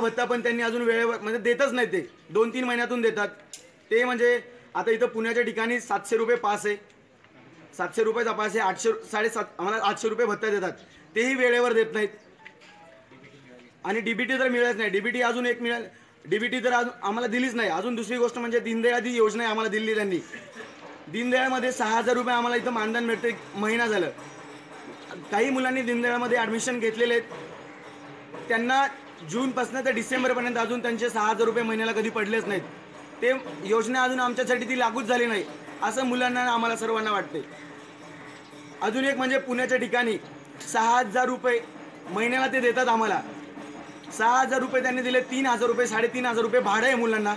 भत्ता पण त्यांनी अजून वेळेवर म्हणजे देतच नाही. ते 2-3 महिन्यातून देतात. ते म्हणजे आता इथं पुण्याच्या ठिकाणी 700 रुपये पास आहे, 700 रुपयाचा पास आहे, 800 आम्हाला 800 रुपये भत्ता देतात, तेही वेळेवर देत नाहीत. आणि DBT तर मिळत नाही. DBT अजून एक मिळेल, DBT तर अजून आम्हाला दिलीच नाही. अजून दुसरी गोष्ट म्हणजे दीनदयाळ योजना आम्हाला दिली त्यांनी. दीनदयाळमध्ये 6000 रुपये आम्हाला इथं मानधन मिळते, महिना झालं. काही मुलांनी दीनदयाळमध्ये ॲडमिशन घेतलेले आहेत, त्यांना जूनपासून ते डिसेंबरपर्यंत अजून त्यांचे 6000 रुपये महिन्याला कधी पडलेच नाहीत. ते योजना अजून आमच्यासाठी ती लागूच झाली नाही असं मुलांना आम्हाला सर्वांना वाटते. अजून एक म्हणजे पुण्याच्या ठिकाणी 6000 रुपये महिन्याला ते देतात आम्हाला. 6000 रुपये त्यांनी दिले, 3000 रुपये 3500 रुपये भाडं आहे मुलांना.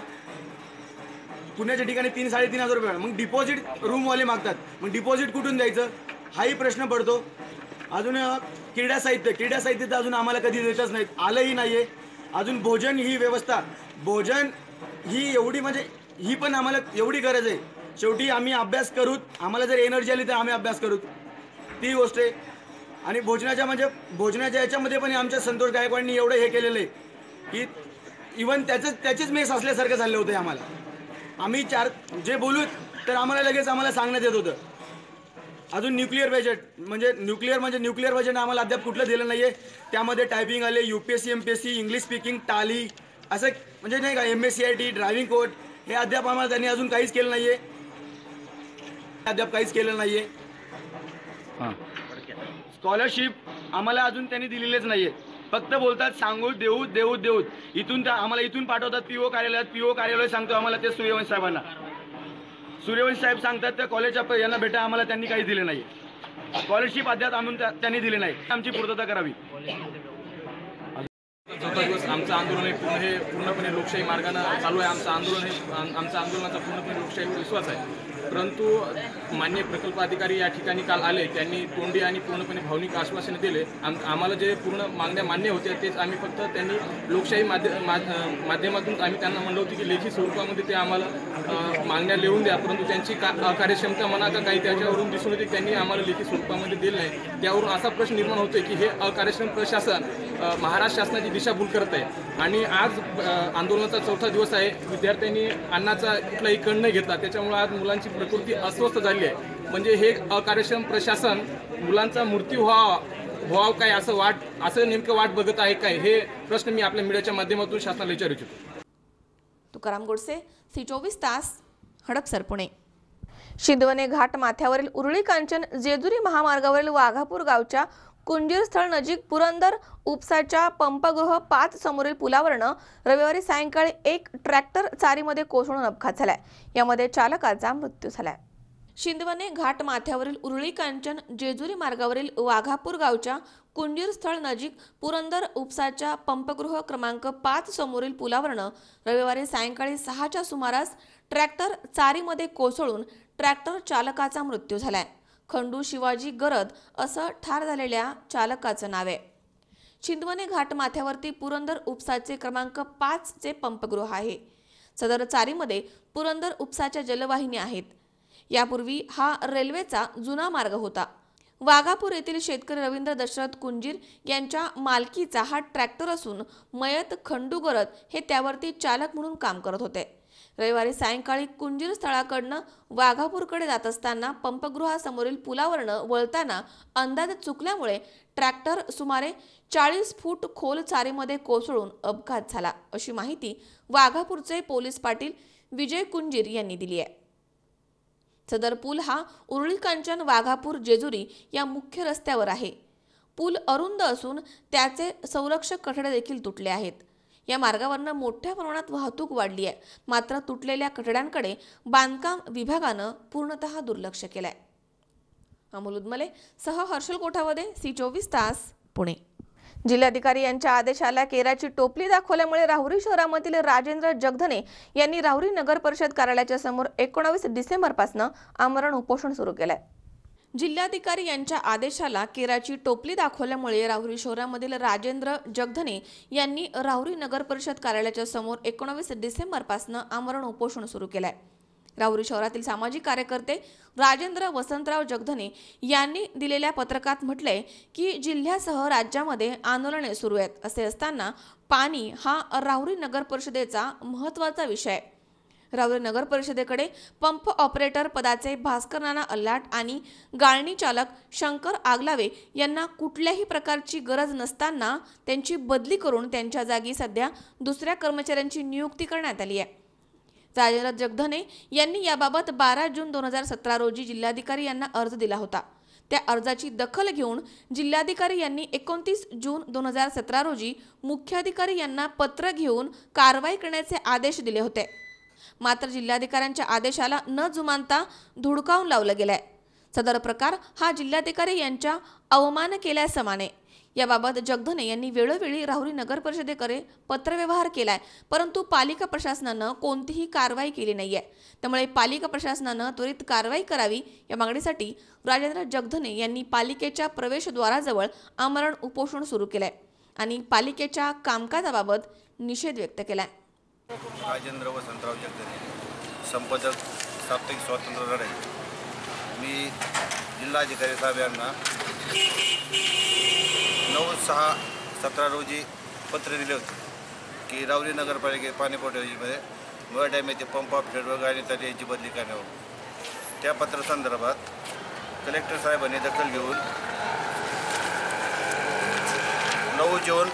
पुण्याच्या ठिकाणी 3-3.5 हजार रुपये. मग डिपॉझिट रूमवाले मागतात, मग डिपॉझिट कुठून द्यायचं हाही प्रश्न पडतो. अजून क्रीडा साहित्य तर अजून आम्हाला कधी देतच नाहीत, आलंही नाही आहे. अजून भोजन ही व्यवस्था, भोजन ही एवढी म्हणजे ही पण आम्हाला एवढी गरज आहे. शेवटी आम्ही अभ्यास करूत, आम्हाला जर एनर्जी आली तर आम्ही अभ्यास करूत, ती गोष्ट आहे. आणि भोजनाच्या याच्यामध्ये पण आमच्या संतोष गायकवाडनी एवढं हे केलेलं आहे की इवन त्याचीच मेस असल्यासारखं झालं होतं आम्हाला. आम्ही जे बोलू तर आम्हाला सांगण्यात येत होतं. अजून न्यूक्लिअर बजेट आम्हाला अद्याप कुठलं दिलं नाही आहे. त्यामध्ये टायपिंग आले, UPSC MPSC इंग्लिश स्पीकिंग टाली असं म्हणजे नाही का, MSCIT ड्रायव्हिंग कोर्ट हे अद्याप आम्हाला त्यांनी अजून काहीच केलं नाही आहे. स्कॉलरशिप आम्हाला अजून त्यांनी दिलेलेच नाही आहे. फक्त बोलतात सांगू देऊ इथून आम्हाला इथून पाठवतात PO कार्यालयात सांगतो आम्हाला ते सूर्यवंशी साहेब सांगतात त्या कॉलेजच्या यांना भेटा, आम्हाला त्यांनी काही दिले नाही. स्कॉलरशिप अद्याप आणून त्यांनी दिले नाही. आमची पूर्तता करावी. चौथा दिवस आमचं आंदोलन हे पूर्णपणे लोकशाही मार्गाने चालू आहे. आमच्या आंदोलनाचा पूर्णपणे लोकशाहीवर विश्वास आहे. परंतु माननीय प्रकल्प अधिकारी या ठिकाणी काल आले, त्यांनी तोंडी आणि पूर्णपणे भावनिक आश्वासने दिले. आम्हाला जे पूर्ण मागण्या मान्य होत्या तेच आम्ही फक्त त्यांनी लोकशाही माध्यमातून आम्ही त्यांना म्हणलं होतं की लेखी स्वरूपामध्ये ते आम्हाला मागण्या लिहून द्या, परंतु त्यांची कार्यक्षमता म्हणा का काही त्याच्यावरून दिसून येते त्यांनी आम्हाला लेखी स्वरूपामध्ये दिलं नाही. त्यावरून असा प्रश्न निर्माण होतोय की हे अकार्यक्षम प्रशासन महाराष्ट्र शासनाची दिशाभूल करत आहे. आणि आज आंदोलनाचा चौथा दिवस आहे. विद्यार्थ्यांनी अन्नाचा कुठलाही कण नाही घेतला, त्याच्यामुळे आज मुलांची प्रकृती अस्वस्थ झाली आहे. म्हणजे हे अकार्यक्षम प्रशासन मुलांचा मृत्यू व्हावा काय असं नेमकं वाट बघत आहे काय, हे प्रश्न मी आपल्या मीडियाच्या माध्यमातून शासनाला विचारू इच्छितो. तुकाराम गोडसे, C24 तास, हडपसर, पुणे. शिंदवणे घाट माथ्यावरील उरुळी कांचन जेजुरी महामार्गावरील वाघापूर गावच्या कुंजीर स्थळ नजीक पुरंदर उपसाच्या पंपगृह 5 समोरील पुलावरनं रविवारी सायंकाळी एक ट्रॅक्टर चारीमध्ये कोसळून अपघात झालाय. यामध्ये चालकाचा मृत्यू झालाय. शिंदवणे घाट माथ्यावरील उरुळी कांचन जेजुरी मार्गावरील वाघापूर गावच्या कुंजीर स्थळ नजीक पुरंदर उपसाच्या पंपगृह क्रमांक 5 समोरील पुलावरनं रविवारी सायंकाळी 6च्या सुमारास ट्रॅक्टर चारीमध्ये कोसळून ट्रॅक्टर चालकाचा मृत्यू झालाय. खंडू शिवाजी गरद असं ठार झालेल्या चालकाचं नाव आहे. शिंदवणे घाट माथ्यावरती पुरंदर उपसाचे क्रमांक 5 चे पंपगृह आहे. सदर चारीमध्ये पुरंदर उपसाच्या जलवाहिनी आहेत. यापूर्वी हा रेल्वेचा जुना मार्ग होता. वाघापूर येथील शेतकरी रवींद्र दशरथ कुंजीर यांच्या मालकीचा हा ट्रॅक्टर असून मयत खंडू गरद हे त्यावरती चालक म्हणून काम करत होते. रविवारी सायंकाळी कुंजीर स्थळाकडनं वाघापूरकडे जात असताना पंपगृहासमोरील पुलावरनं वळताना अंदाज चुकल्यामुळे ट्रॅक्टर सुमारे 40 फूट खोल चारीमध्ये कोसळून अपघात झाला, अशी माहिती वाघापूरचे पोलीस पाटील विजय कुंजीर यांनी दिली आहे. सदर पूल हा उरुळी कांचन वाघापूर जेजुरी या मुख्य रस्त्यावर आहे. पूल अरुंद असून त्याचे संरक्षक कठडे देखील तुटले आहेत. या मार्गावरनं मोठ्या प्रमाणात वाहतूक वाढली आहे. मात्र तुटलेल्या कठड्यांकडे बांधकाम विभागानं पूर्णतः दुर्लक्ष केलंय. अमोल उदमले सह हर्षल कोठावदे, C24 तास, पुणे. जिल्हाधिकारी यांच्या आदेशाला केराची टोपली दाखवल्यामुळे राहुरी शहरामधील राजेंद्र जगधने यांनी राहुरी नगर परिषद कार्यालयाच्या समोर 19 डिसेंबरपासून आमरण उपोषण सुरू केलंय. जिल्हाधिकारी यांच्या आदेशाला केराची टोपली दाखवल्यामुळे राहुरी शहरामधील राजेंद्र जगधने यांनी राहुरी नगर परिषद कार्यालयाच्या समोर 19 डिसेंबरपासून आमरण उपोषण सुरू केलंय। राहुरी शहरातील सामाजिक कार्यकर्ते राजेंद्र वसंतराव जगधने यांनी दिलेल्या पत्रकात म्हटलंय की जिल्ह्यासह राज्यामध्ये आंदोलने सुरू आहेत। असे असताना पाणी हा राहुरी नगर परिषदेचा महत्त्वाचा विषय आहे। राहुरी नगर परिषदेकडे पंप ऑपरेटर पदाचे भास्कर नाना अल्लाट आणि गाळणी चालक शंकर आगलावे यांना कुठल्याही प्रकारची गरज नसताना त्यांची बदली करून त्यांच्या जागी सध्या दुसऱ्या कर्मचाऱ्यांची नियुक्ती करण्यात आली आहे। राजेंद्र जगधने यांनी याबाबत 12 जून 2017 रोजी जिल्हाधिकारी यांना अर्ज दिला होता। त्या अर्जाची दखल घेऊन जिल्हाधिकारी यांनी 29 जून 2017 रोजी मुख्याधिकारी यांना पत्र घेऊन कारवाई करण्याचे आदेश दिले होते। मात्र जिल्हाधिकाऱ्यांच्या आदेशाला न जुमानता धुडकावून लावलं गेलंय। सदर प्रकार हा जिल्हाधिकारी यांच्या अवमान केल्यासमाने। याबाबत जगधने यांनी वेळोवेळी राहुरी नगर परिषदेकडे पत्रव्यवहार केलाय, परंतु पालिका प्रशासनानं कोणतीही कारवाई केली नाहीये। त्यामुळे पालिका प्रशासनानं त्वरित कारवाई करावी या मागणीसाठी राजेंद्र जगधने यांनी पालिकेच्या प्रवेशद्वाराजवळ आमरण उपोषण सुरू केलंय आणि पालिकेच्या कामकाजाबाबत निषेध व्यक्त केलाय। राजेंद्र वसंतराव जगधने, संपादक साप्ताहिक स्वातंत्र्य लढाई। मी जिल्हाधिकारी साहेब यांना 9/6/17 रोजी पत्र दिले होते की राहुरी नगरपालिकेत पाणीपुरवठा योजनेमध्ये मुळा डॅम येथे पंप ऑपरेटर व गाळणी चालक यांची बदली करण्यावर त्या पत्रासंदर्भात कलेक्टर साहेबांनी दखल घेऊन 9 जून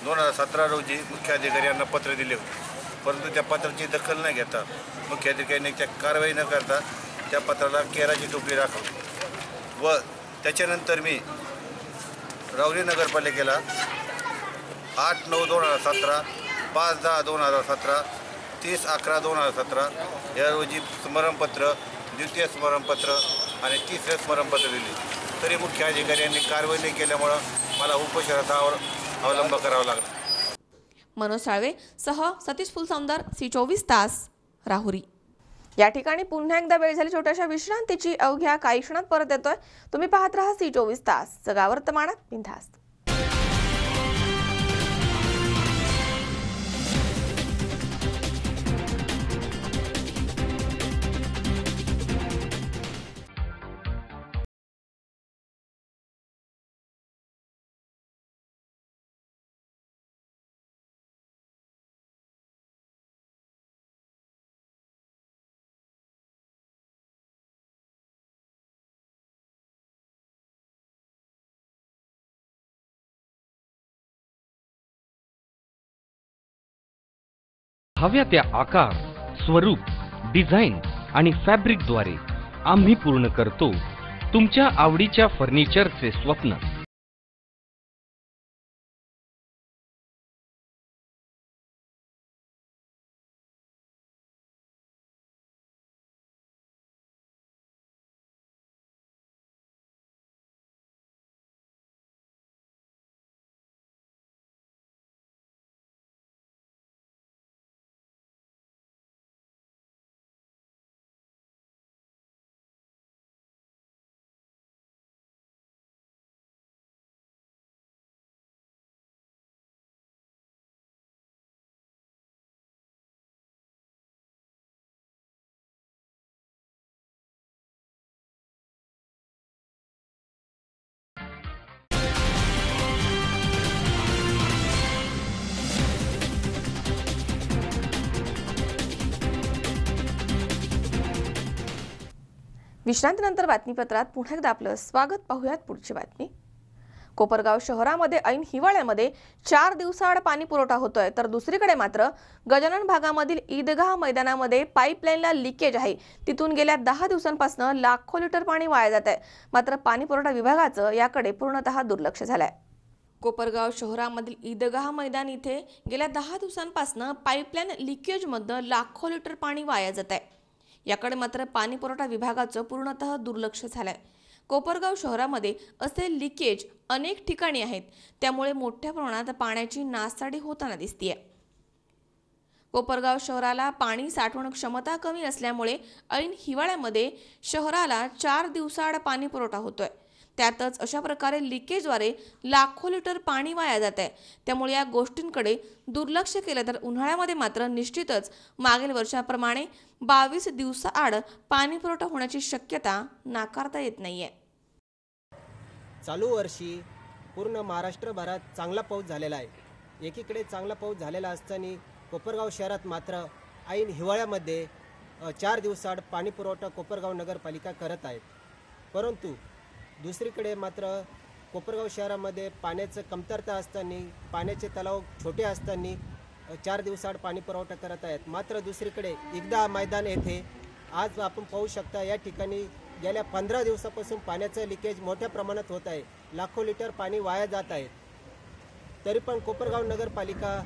2017 रोजी मुख्याधिकारी यांना पत्र दिले होते, परंतु त्या पत्राची दखल न घेता मुख्याधिकाऱ्यांनी त्या कारवाई न करता त्या पत्राला केराची टोपली दाखवली व त्याच्यानंतर मी राहुरी नगरपालिकेला 8/9/2017, 5/10/2017, 30/11/2017 या रोजी स्मरणपत्र, द्वितीय स्मरणपत्र आणि तिसरे स्मरणपत्र दिले, तरी मुख्य अधिकाऱ्यांनी कारवाई न केल्यामुळं मला उपोषणाचा अवलंब करावा लागला। मनोज साळवे सह सतीश फुलसौंदर, C24 तास, राहुरी। या ठिकाणी पुन्हा एकदा वेळ झाली छोट्याशा विश्रांतीची। अवघ्या काही क्षणात परत येतोय। तुम्ही पाहत राहा C24 तास, जगा वर्तमानात बिनधास्त। हव्या त्या आकार, स्वरूप, डिझाईन आणि फॅब्रिकद्वारे आम्ही पूर्ण करतो तुमच्या आवडीच्या फर्निचरचे स्वप्न। विश्रांतीनंतर बातमीपत्रात पुन्हा एकदा आपलं स्वागत। पाहूयात पुढची बातमी। कोपरगाव शहरामध्ये ऐन हिवाळ्यामध्ये 4 दिवसाआड पाणी पुरवठा होतोय, तर दुसरीकडे मात्र गजानन भागामधील ईदगाह मैदानामध्ये पाईपलाईनला लिकेज आहे। तिथून गेल्या 10 दिवसांपासून लाखो लिटर पाणी वाया जात आहे। मात्र पाणी पुरवठा विभागाचं याकडे पूर्णतः दुर्लक्ष झालंय। कोपरगाव शहरामधील ईदगाह मैदान इथे गेल्या 10 दिवसांपासून पाईपलाईन लिकेजमध्ये लाखो लिटर पाणी वाया जात आहे। याकडे मात्र पाणी पुरवठा विभागाचं पूर्णतः दुर्लक्ष झालंय। कोपरगाव शहरामध्ये असे लिकेज अनेक ठिकाणी आहेत, त्यामुळे मोठ्या प्रमाणात पाण्याची नासाडी होताना दिसतेय। कोपरगाव शहराला पाणी साठवण क्षमता कमी असल्यामुळे ऐन हिवाळ्यामध्ये शहराला 4 दिवसाआड पाणी पुरवठा होतोय। त्यातच अशा प्रकारे लिकेजद्वारे लाखो लिटर पाणी वाया जात आहे। त्यामुळे या गोष्टींकडे दुर्लक्ष केलं तर उन्हाळ्यामध्ये मात्र निश्चितच मागील वर्षाप्रमाणे 22 दिवसाआड पाणी पुरवठा होण्याची शक्यता नाकारता येत नाहीये। चालू वर्षी पूर्ण महाराष्ट्रभरात चांगला पाऊस झालेला आहे। एकीकडे चांगला पाऊस झालेला असताना कोपरगाव शहरात मात्र ऐन हिवाळ्यामध्ये 4 दिवसाआड पाणी पुरवठा कोपरगाव नगरपालिका करत आहेत। परंतु दुसरीकडे मात्र कोपरगाव शहरामध्ये पाण्याचं कमतरता असताना, पाण्याचे तलाव छोटे असताना 4 दिवसाआड पाणी पुरवठा करत आहेत। मात्र दुसरीकडे एकदा मैदान येथे आज आपण पाहू शकता या ठिकाणी गेल्या 15 दिवसापासून पाण्याचं लिकेज मोठ्या प्रमाणात होत आहे। लाखो लिटर पाणी वाया जात आहे। तरी पण कोपरगाव नगरपालिका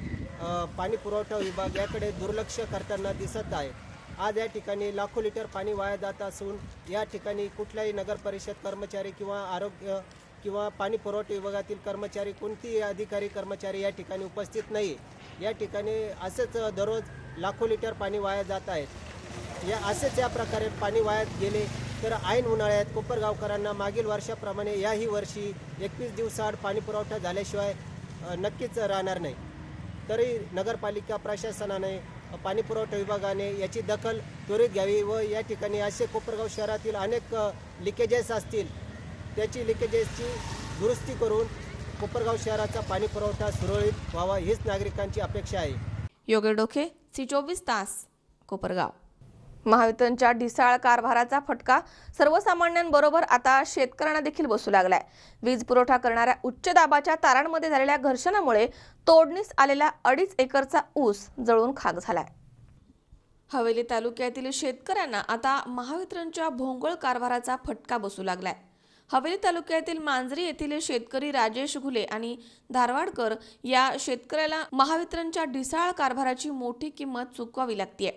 पाणी पुरवठा विभाग याकडे दुर्लक्ष करताना दिसत आहे। आज या ठिकाणी लाखो लिटर पाणी वाया जात असून या ठिकाणी कुठलाही नगर परिषद कर्मचारी किंवा आरोग्य किंवा पाणी पुरवठा विभागातील कर्मचारी, कोणतीही अधिकारी कर्मचारी या ठिकाणी उपस्थित नाही। या ठिकाणी असेच दररोज लाखो लिटर पाणी वाया जात आहेत। असेच या प्रकारे पाणी वाया गेले तर ऐन उन्हाळ्यात कोपरगावकरांना मागील वर्षाप्रमाणे याही वर्षी 21 दिवसाआड पाणी पुरवठा झाल्याशिवाय नक्कीच राहणार नाही। तरी नगरपालिका प्रशासनाने, पाणी पुरवठा विभागाने याची दखल त्वरित घ्यावी व या ठिकाणी असे कोपरगाव शहरातील अनेक लिकेजेस असतील त्याची लिकेजेसची दुरुस्ती करून कोपरगाव शहराचा पाणी पुरवठा सुरळीत व्हावा हीच नागरिकांची अपेक्षा आहे। योगेश डोके, सी24 तास, कोपरगाव। महावितरणच्या ढिसाळ कारभाराचा फटका सर्वसामान्यांबरोबर आता शेतकऱ्यांना देखील बसू लागलाय। वीज पुरवठा करणाऱ्या उच्च दाबाच्या तारांमध्ये झालेल्या घर्षणामुळे तोडणीस आलेला 2.5 एकरचा ऊस जळून खाक झालाय। हवेली तालुक्यातील शेतकऱ्यांना आता महावितरणच्या भोंगळ कारभाराचा फटका बसू लागलाय। हवेली तालुक्यातील मांजरी येथील शेतकरी राजेश घुले आणि धारवाडकर या शेतकऱ्याला महावितरणच्या ढिसाळ कारभाराची मोठी किंमत चुकवावी लागतेय।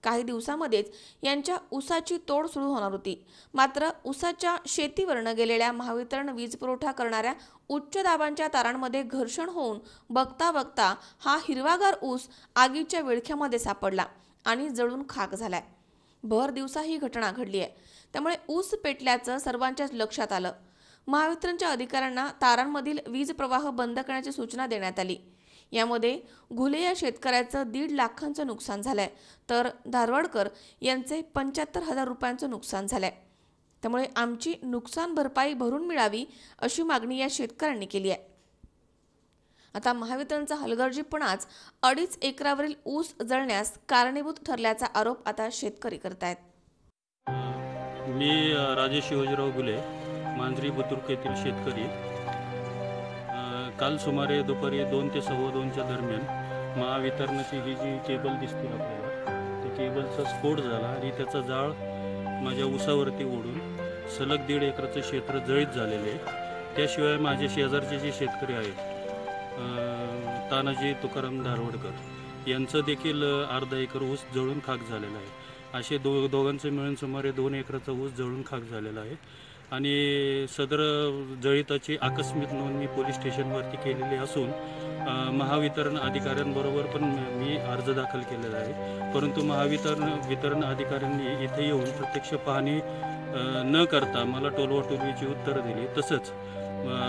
काही दिवसांमध्येच यांच्या ऊसाची तोड सुरू होणार होती। मात्र ऊसाच्या शेतीवरनं गेलेल्या महावितरण वीज पुरवठा करणाऱ्या उच्च दाबांच्या तारांमध्ये घर्षण होऊन बघता बघता हा हिरवागार ऊस आगीच्या विळख्यामध्ये सापडला आणि जळून खाक झालाय। भर दिवसा ही घटना घडली आहे। त्यामुळे ऊस पेटल्याचं सर्वांच्याच लक्षात आलं। महावितरणच्या अधिकाऱ्यांना तारांमधील वीज प्रवाह बंद करण्याची सूचना देण्यात आली। यामध्ये घुले या शेतकऱ्याचं 1.5 लाखांचं नुकसान झालंय तर धारवाडकर यांचे 75,000 रुपयांचं नुकसान झालंय। त्यामुळे आमची नुकसान भरपाई भरून मिळावी अशी मागणी या शेतकऱ्यांनी केली आहे। आता महावितरणचा हलगर्जीपणाच 2.5 एकरावरील ऊस जळण्यास कारणीभूत ठरल्याचा आरोप आता शेतकरी करतायत। मी राजेश शिवाजीराव घुले, मांजरी बुद्रुक येथील शेतकरी। काल सुमारे दुपारी 2 ते 2:15च्या दरम्यान महावितरणाची ही जी केबल दिसते आपल्याला, त्या केबलचा स्फोट झाला आणि त्याचा जाळ माझ्या ऊसावरती ओढून सलग 1.5 एकराचं क्षेत्र जळीत झालेले आहे। त्याशिवाय माझे शेजारचे जे शेतकरी आहेत, तानाजी तुकाराम धारवाडकर यांचं देखील 1/2 एकर ऊस जळून खाक झालेला आहे। असे दोघांचं मिळून सुमारे 2 एकराचा ऊस जळून खाक झालेला आहे आणि सदर जळिताची आकस्मिक नोंद मी पोलीस स्टेशनवरती केलेली असून महावितरण अधिकाऱ्यांबरोबर पण मी अर्ज दाखल केलेला आहे। परंतु वितरण अधिकाऱ्यांनी इथे येऊन प्रत्यक्ष पाहणी न करता मला टोलवाटोलवीची उत्तरं दिली। तसंच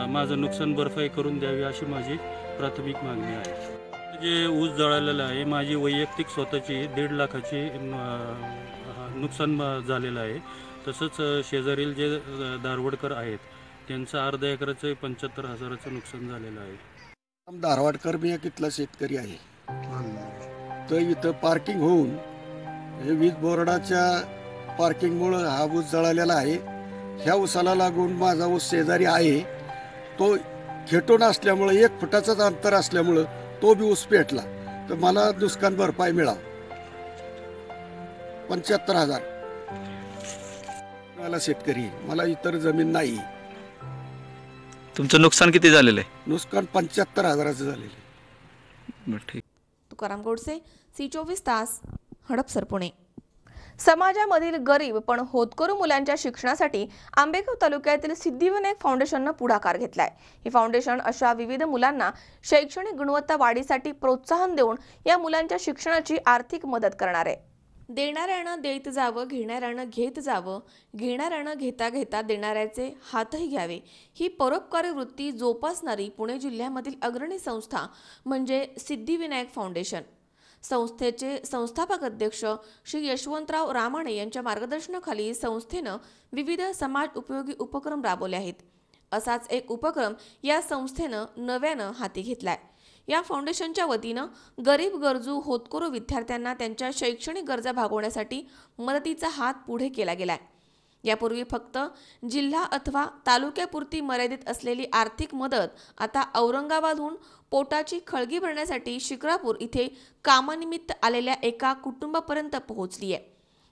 माझं नुकसान भरपाई करून द्यावी अशी माझी प्राथमिक मागणी आहे। जे ऊस जळालेलं आहे माझी वैयक्तिक स्वतःची 1.5 लाखाची नुकसान झालेलं आहे। तसंच शेजारील जे धारवाडकर आहेत त्यांचं 1/2 एकराचं 75,000चं नुकसान झालेलं आहे। धारवाडकर मी एक इथला शेतकरी आहे। तर इथं पार्किंग होऊन हे वीज बोर्डाच्या पार्किंगमुळं हा ऊस जळालेला आहे। ह्या ऊसाला लागून माझा ऊस शेजारी आहे, तो खेटून असल्यामुळं 1 फुटाचंच अंतर असल्यामुळं तो बी ऊस पेटला। तर मला नुकसान भरपाई मिळावं 75,000। मला शेतकरी, मला इतर जमीन नाही। तुमचं नुकसान किती झालेलं आहे? नुकसान 75,000चं झालेलं आहे। तुकाराम गोडसे, सी24 तास, हडपसर, पुणे। समाजामधील गरीब पण होतकरू मुलांच्या शिक्षणासाठी आंबेगाव तालुक्यातील सिद्धिविनायक फाउंडेशननं पुढाकार घेतलाय। हे फाउंडेशन अशा विविध मुलांना शैक्षणिक गुणवत्ता वाढीसाठी प्रोत्साहन देऊन या मुलांच्या शिक्षणाची आर्थिक मदत करणार आहे। देणाऱ्यानं देत जावं, घेणाऱ्यानं घेत जावं, घेणाऱ्यानं घेता घेता देणाऱ्याचे हातही घ्यावे, ही परोपकारी वृत्ती जोपासणारी पुणे जिल्ह्यामधील अग्रणी संस्था म्हणजे सिद्धिविनायक फाउंडेशन। संस्थेचे संस्थापक अध्यक्ष श्री यशवंतराव रामाणे यांच्या मार्गदर्शनाखाली संस्थेनं विविध समाज उपयोगी उपक्रम राबवले आहेत। असाच एक उपक्रम या संस्थेनं नव्यानं हाती घेतलाय। या फाउंडेशनच्या वतीनं गरीब गरजू होतकरू विद्यार्थ्यांना त्यांच्या शैक्षणिक गरजा भागवण्यासाठी मदतीचा हात पुढे केला गेलाय। यापूर्वी फक्त जिल्हा अथवा तालुक्यापुरती मर्यादित असलेली आर्थिक मदत आता औरंगाबादहून पोटाची खळगी भरण्यासाठी शिक्रापूर इथे कामानिमित्त आलेल्या एका कुटुंबापर्यंत पोहोचली आहे।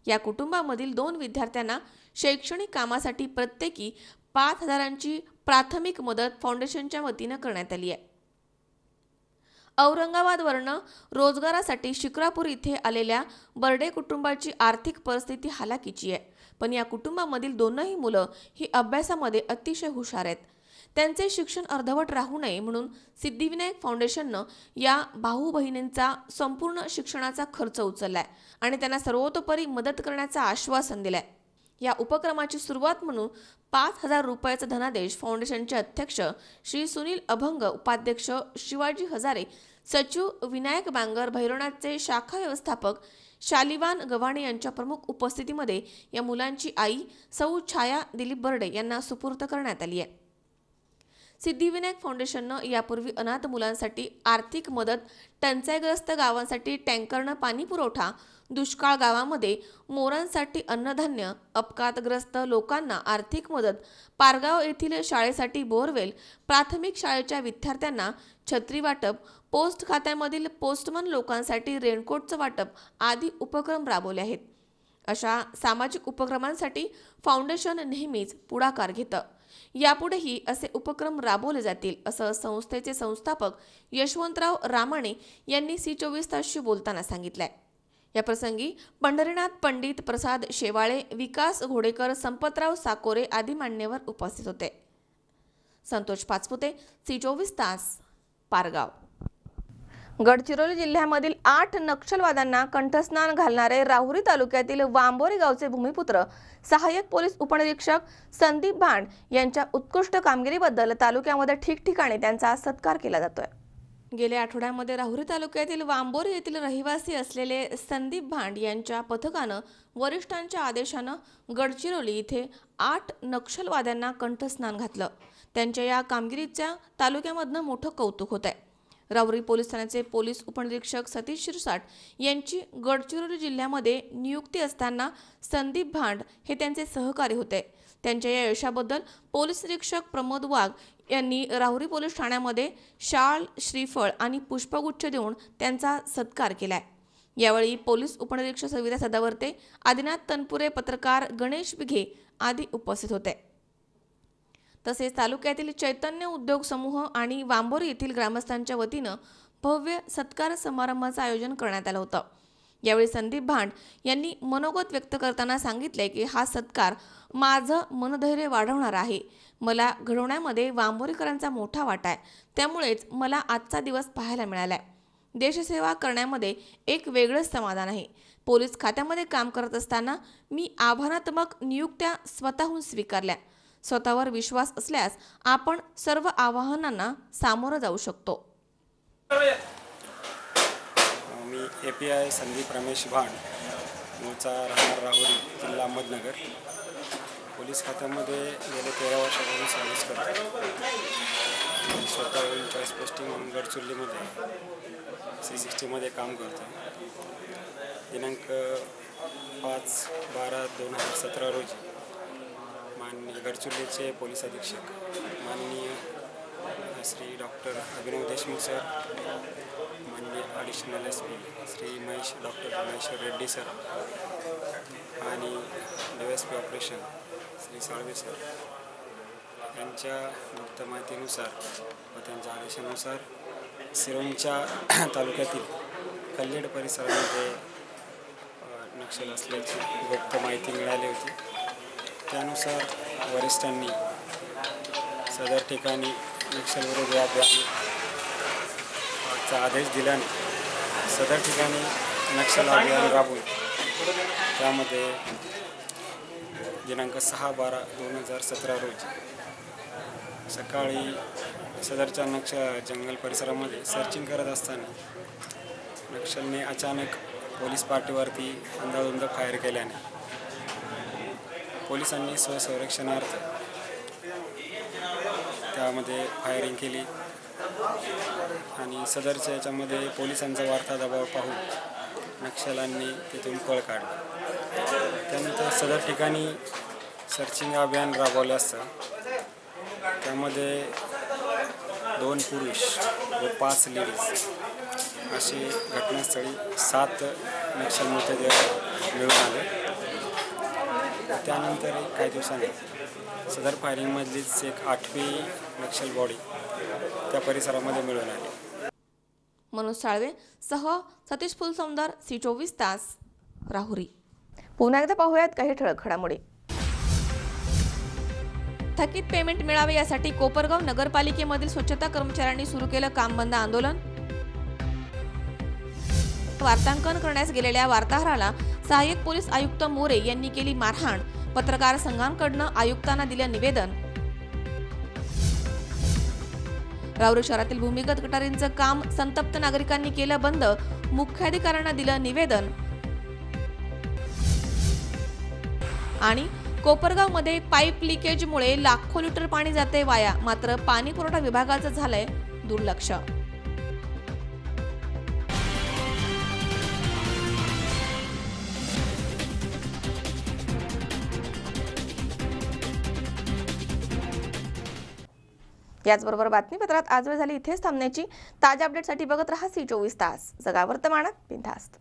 या कुटुंबामधील 2 विद्यार्थ्यांना शैक्षणिक कामासाठी प्रत्येकी 5,000ची प्राथमिक मदत फाउंडेशनच्या वतीनं करण्यात आली आहे। औरंगाबादवरनं रोजगारासाठी शिक्रापूर इथे आलेल्या बर्डे कुटुंबाची आर्थिक परिस्थिती हालाकीची आहे, पण या कुटुंबामधील 2ही मुलं ही अभ्यासामध्ये अतिशय हुशार आहेत। त्यांचे शिक्षण अर्धवट राहू नये म्हणून सिद्धिविनायक फाउंडेशननं या भाऊ बहिणींचा संपूर्ण शिक्षणाचा खर्च उचललाय आणि त्यांना सर्वतोपरी मदत करण्याचं आश्वासन दिलंय। या उपक्रमाची सुरुवात म्हणून 5,000 रुपयाचा धनादेश फाउंडेशनचे अध्यक्ष श्री सुनील अभंग, उपाध्यक्ष शिवाजी हजारे, सचिव विनायक बांगर, भैरवनाथचे शाखा व्यवस्थापक शालिवान गव्हाणे यांच्या प्रमुख उपस्थितीमध्ये या मुलांची आई सौ छाया दिलीप बर्डे यांना सुपूर्द करण्यात आली आहे। सिद्धिविनायक फाउंडेशननं यापूर्वी अनाथ मुलांसाठी आर्थिक मदत, टंचाईग्रस्त गावांसाठी टँकरनं पाणी पुरवठा, दुष्काळ गावामध्ये मोरांसाठी अन्नधान्य, अपघातग्रस्त लोकांना आर्थिक मदत, पारगाव येथील शाळेसाठी बोरवेल, प्राथमिक शाळेच्या विद्यार्थ्यांना छत्री वाटप, पोस्ट खात्यामधील पोस्टमन लोकांसाठी रेनकोटचं वाटप आदी उपक्रम राबवले आहेत। अशा सामाजिक उपक्रमांसाठी फाउंडेशन नेहमीच पुढाकार घेतं। यापुढेही असे उपक्रम राबवले जातील असं संस्थेचे संस्थापक यशवंतराव रामाणे यांनी C24 तासशी बोलताना सांगितलंय। या प्रसंगी पंढरीनाथ पंडित, प्रसाद शेवाळे, विकास घोडेकर, संपतराव साकोरे आदी मान्यवर उपस्थित होते। संतोष पाचपुते, C24 तास, पारगाव। गडचिरोली जिल्ह्यामधील 8 नक्षलवाद्यांना कंठस्नान घालणारे राहुरी तालुक्यातील वांबोरी गावचे भूमिपुत्र सहाय्यक पोलीस उपनिरीक्षक संदीप भांड यांच्या उत्कृष्ट कामगिरीबद्दल तालुक्यामध्ये ठिकठिकाणी त्यांचा सत्कार केला जातोय। गेल्या आठवड्यामध्ये राहुरी तालुक्यातील वांबोरी येथील रहिवासी असलेले संदीप भांड यांच्या पथकानं वरिष्ठांच्या आदेशानं गडचिरोली इथे 8 नक्षलवाद्यांना कंठस्नान घातलं। त्यांच्या या कामगिरीच्या तालुक्यामधनं मोठं कौतुक होत आहे। राहुरी पोलीस ठाण्याचे पोलीस उपनिरीक्षक सतीश शिरसाट यांची गडचिरोली जिल्ह्यामध्ये नियुक्ती असताना संदीप भांड हे त्यांचे सहकारी होते। त्यांच्या या यशाबद्दल पोलीस निरीक्षक प्रमोद वाघ यांनी राहुरी पोलीस ठाण्यामध्ये शाल, श्रीफळ आणि पुष्पगुच्छ देऊन त्यांचा सत्कार केलाय। यावेळी पोलीस उपनिरीक्षक सविता सदावर्ते, आदिनाथ तनपुरे, पत्रकार गणेश बिघे आदी उपस्थित होते। तसेच तालुक्यातील चैतन्य उद्योग समूह आणि वांबोरी येथील ग्रामस्थांच्या वतीनं भव्य सत्कार समारंभाचं आयोजन करण्यात आलं होतं। यावेळी संदीप भांड यांनी मनोगत व्यक्त करताना सांगितले की हा सत्कार माझं मनधैर्य वाढवणार आहे। मला घडवण्यामध्ये वांबोरीकरांचा मोठा वाटा आहे, त्यामुळेच मला आजचा दिवस पाहायला मिळालाय। देशसेवा करण्यामध्ये एक वेगळंच समाधान आहे। पोलीस खात्यामध्ये काम करत असताना मी आव्हानात्मक नियुक्त्या स्वतःहून स्वीकारल्या। स्वतःवर विश्वास असल्यास आपण सर्व आव्हानांना सामोरं जाऊ शकतो। मी API संदीप रमेश भांड, मूळचा राहणार राहुरी, जिल्हा अहमदनगर। पोलीस खात्यामध्ये गेले 13 वर्षापासून सर्व्हिस करतो। स्वतः 40 पोस्टिंग म्हणून गडचिरोलीमध्ये C60 काम करतो। दिनांक 5/12/2017 रोजी माननीय गडचिरोलीचे पोलीस अधीक्षक माननीय श्री डॉक्टर अभिनव देशमुख सर, माननीय additional SP Shri doctor Maheshwar Reddy sir आणि DSP operation Shri Salve sir यांच्या गुप्त माहितीनुसार व त्यांच्या आदेशानुसार सिरोंचा तालुक्यातील कल्लेड परिसरामध्ये नक्षल असल्याची गुप्त माहिती मिळाली होती. त्यानुसार वरिष्ठांनी सदर ठिकाणी नक्षलविरोधी अभियानाचा आदेश दिल्याने सदर ठिकाणी नक्षल अभियान राबवून त्यामध्ये दिनांक 6/12/2017 रोजी सकाळी सदरच्या जंगल परिसरामध्ये सर्चिंग करत असताना नक्षलने अचानक पोलीस पार्टीवरती अंदाधुंद फायर केल्याने पोलिसांनी स्वसंरक्षणार्थ त्यामध्ये फायरिंग केली आणि सदरच्या याच्यामध्ये पोलिसांचा वाढता दबाव पाहून नक्षलांनी तिथून पळ काढला. त्यानंतर सदर ठिकाणी सर्चिंग अभियान राबवले असता त्यामध्ये 2 पुरुष व 5 लेडीज असे घटनास्थळी 7 नक्षल मृतदेह मिळून आले. त्यानंतर काही दिवसांनी सदर फायरिंगमधलीच एक 8वी नक्षल बॉडी त्या परिसरामध्ये मिळून आली. मनोज साळवे सह सतीश फुलसौंदर, C24 तास, राहुरी. पुन्हा एकदा पाहूयात काही ठळक घडामोडी. थकीत पेमेंट मिळावे यासाठी कोपरगाव नगरपालिकेमधील स्वच्छता कर्मचाऱ्यांनी सुरू केलं काम बंद आंदोलन. वार्तांकन करण्यास गेलेल्या वार्ताहराला सहाय्यक पोलीस आयुक्त मोरे यांनी केली मारहाण. पत्रकार संघांकडून आयुक्तांना दिलं निवेदन. राहुरी शहरातील भूमिगत गटारींचं काम संतप्त नागरिकांनी केलं बंद. मुख्याधिकाऱ्यांना दिलं निवेदन. आणि कोपरगावमध्ये पाईप लिकेजमुळे लाखो लिटर पाणी जाते वाया, मात्र पाणी पुरवठा विभागाचं झालंय दुर्लक्ष. याचबरोबर बातमीपत्रात आज वेळ झाली इथेच थांबण्याची. ताज्या अपडेटसाठी बघत रहा C24 तास. जगा वर्तमानात बिनधास्त.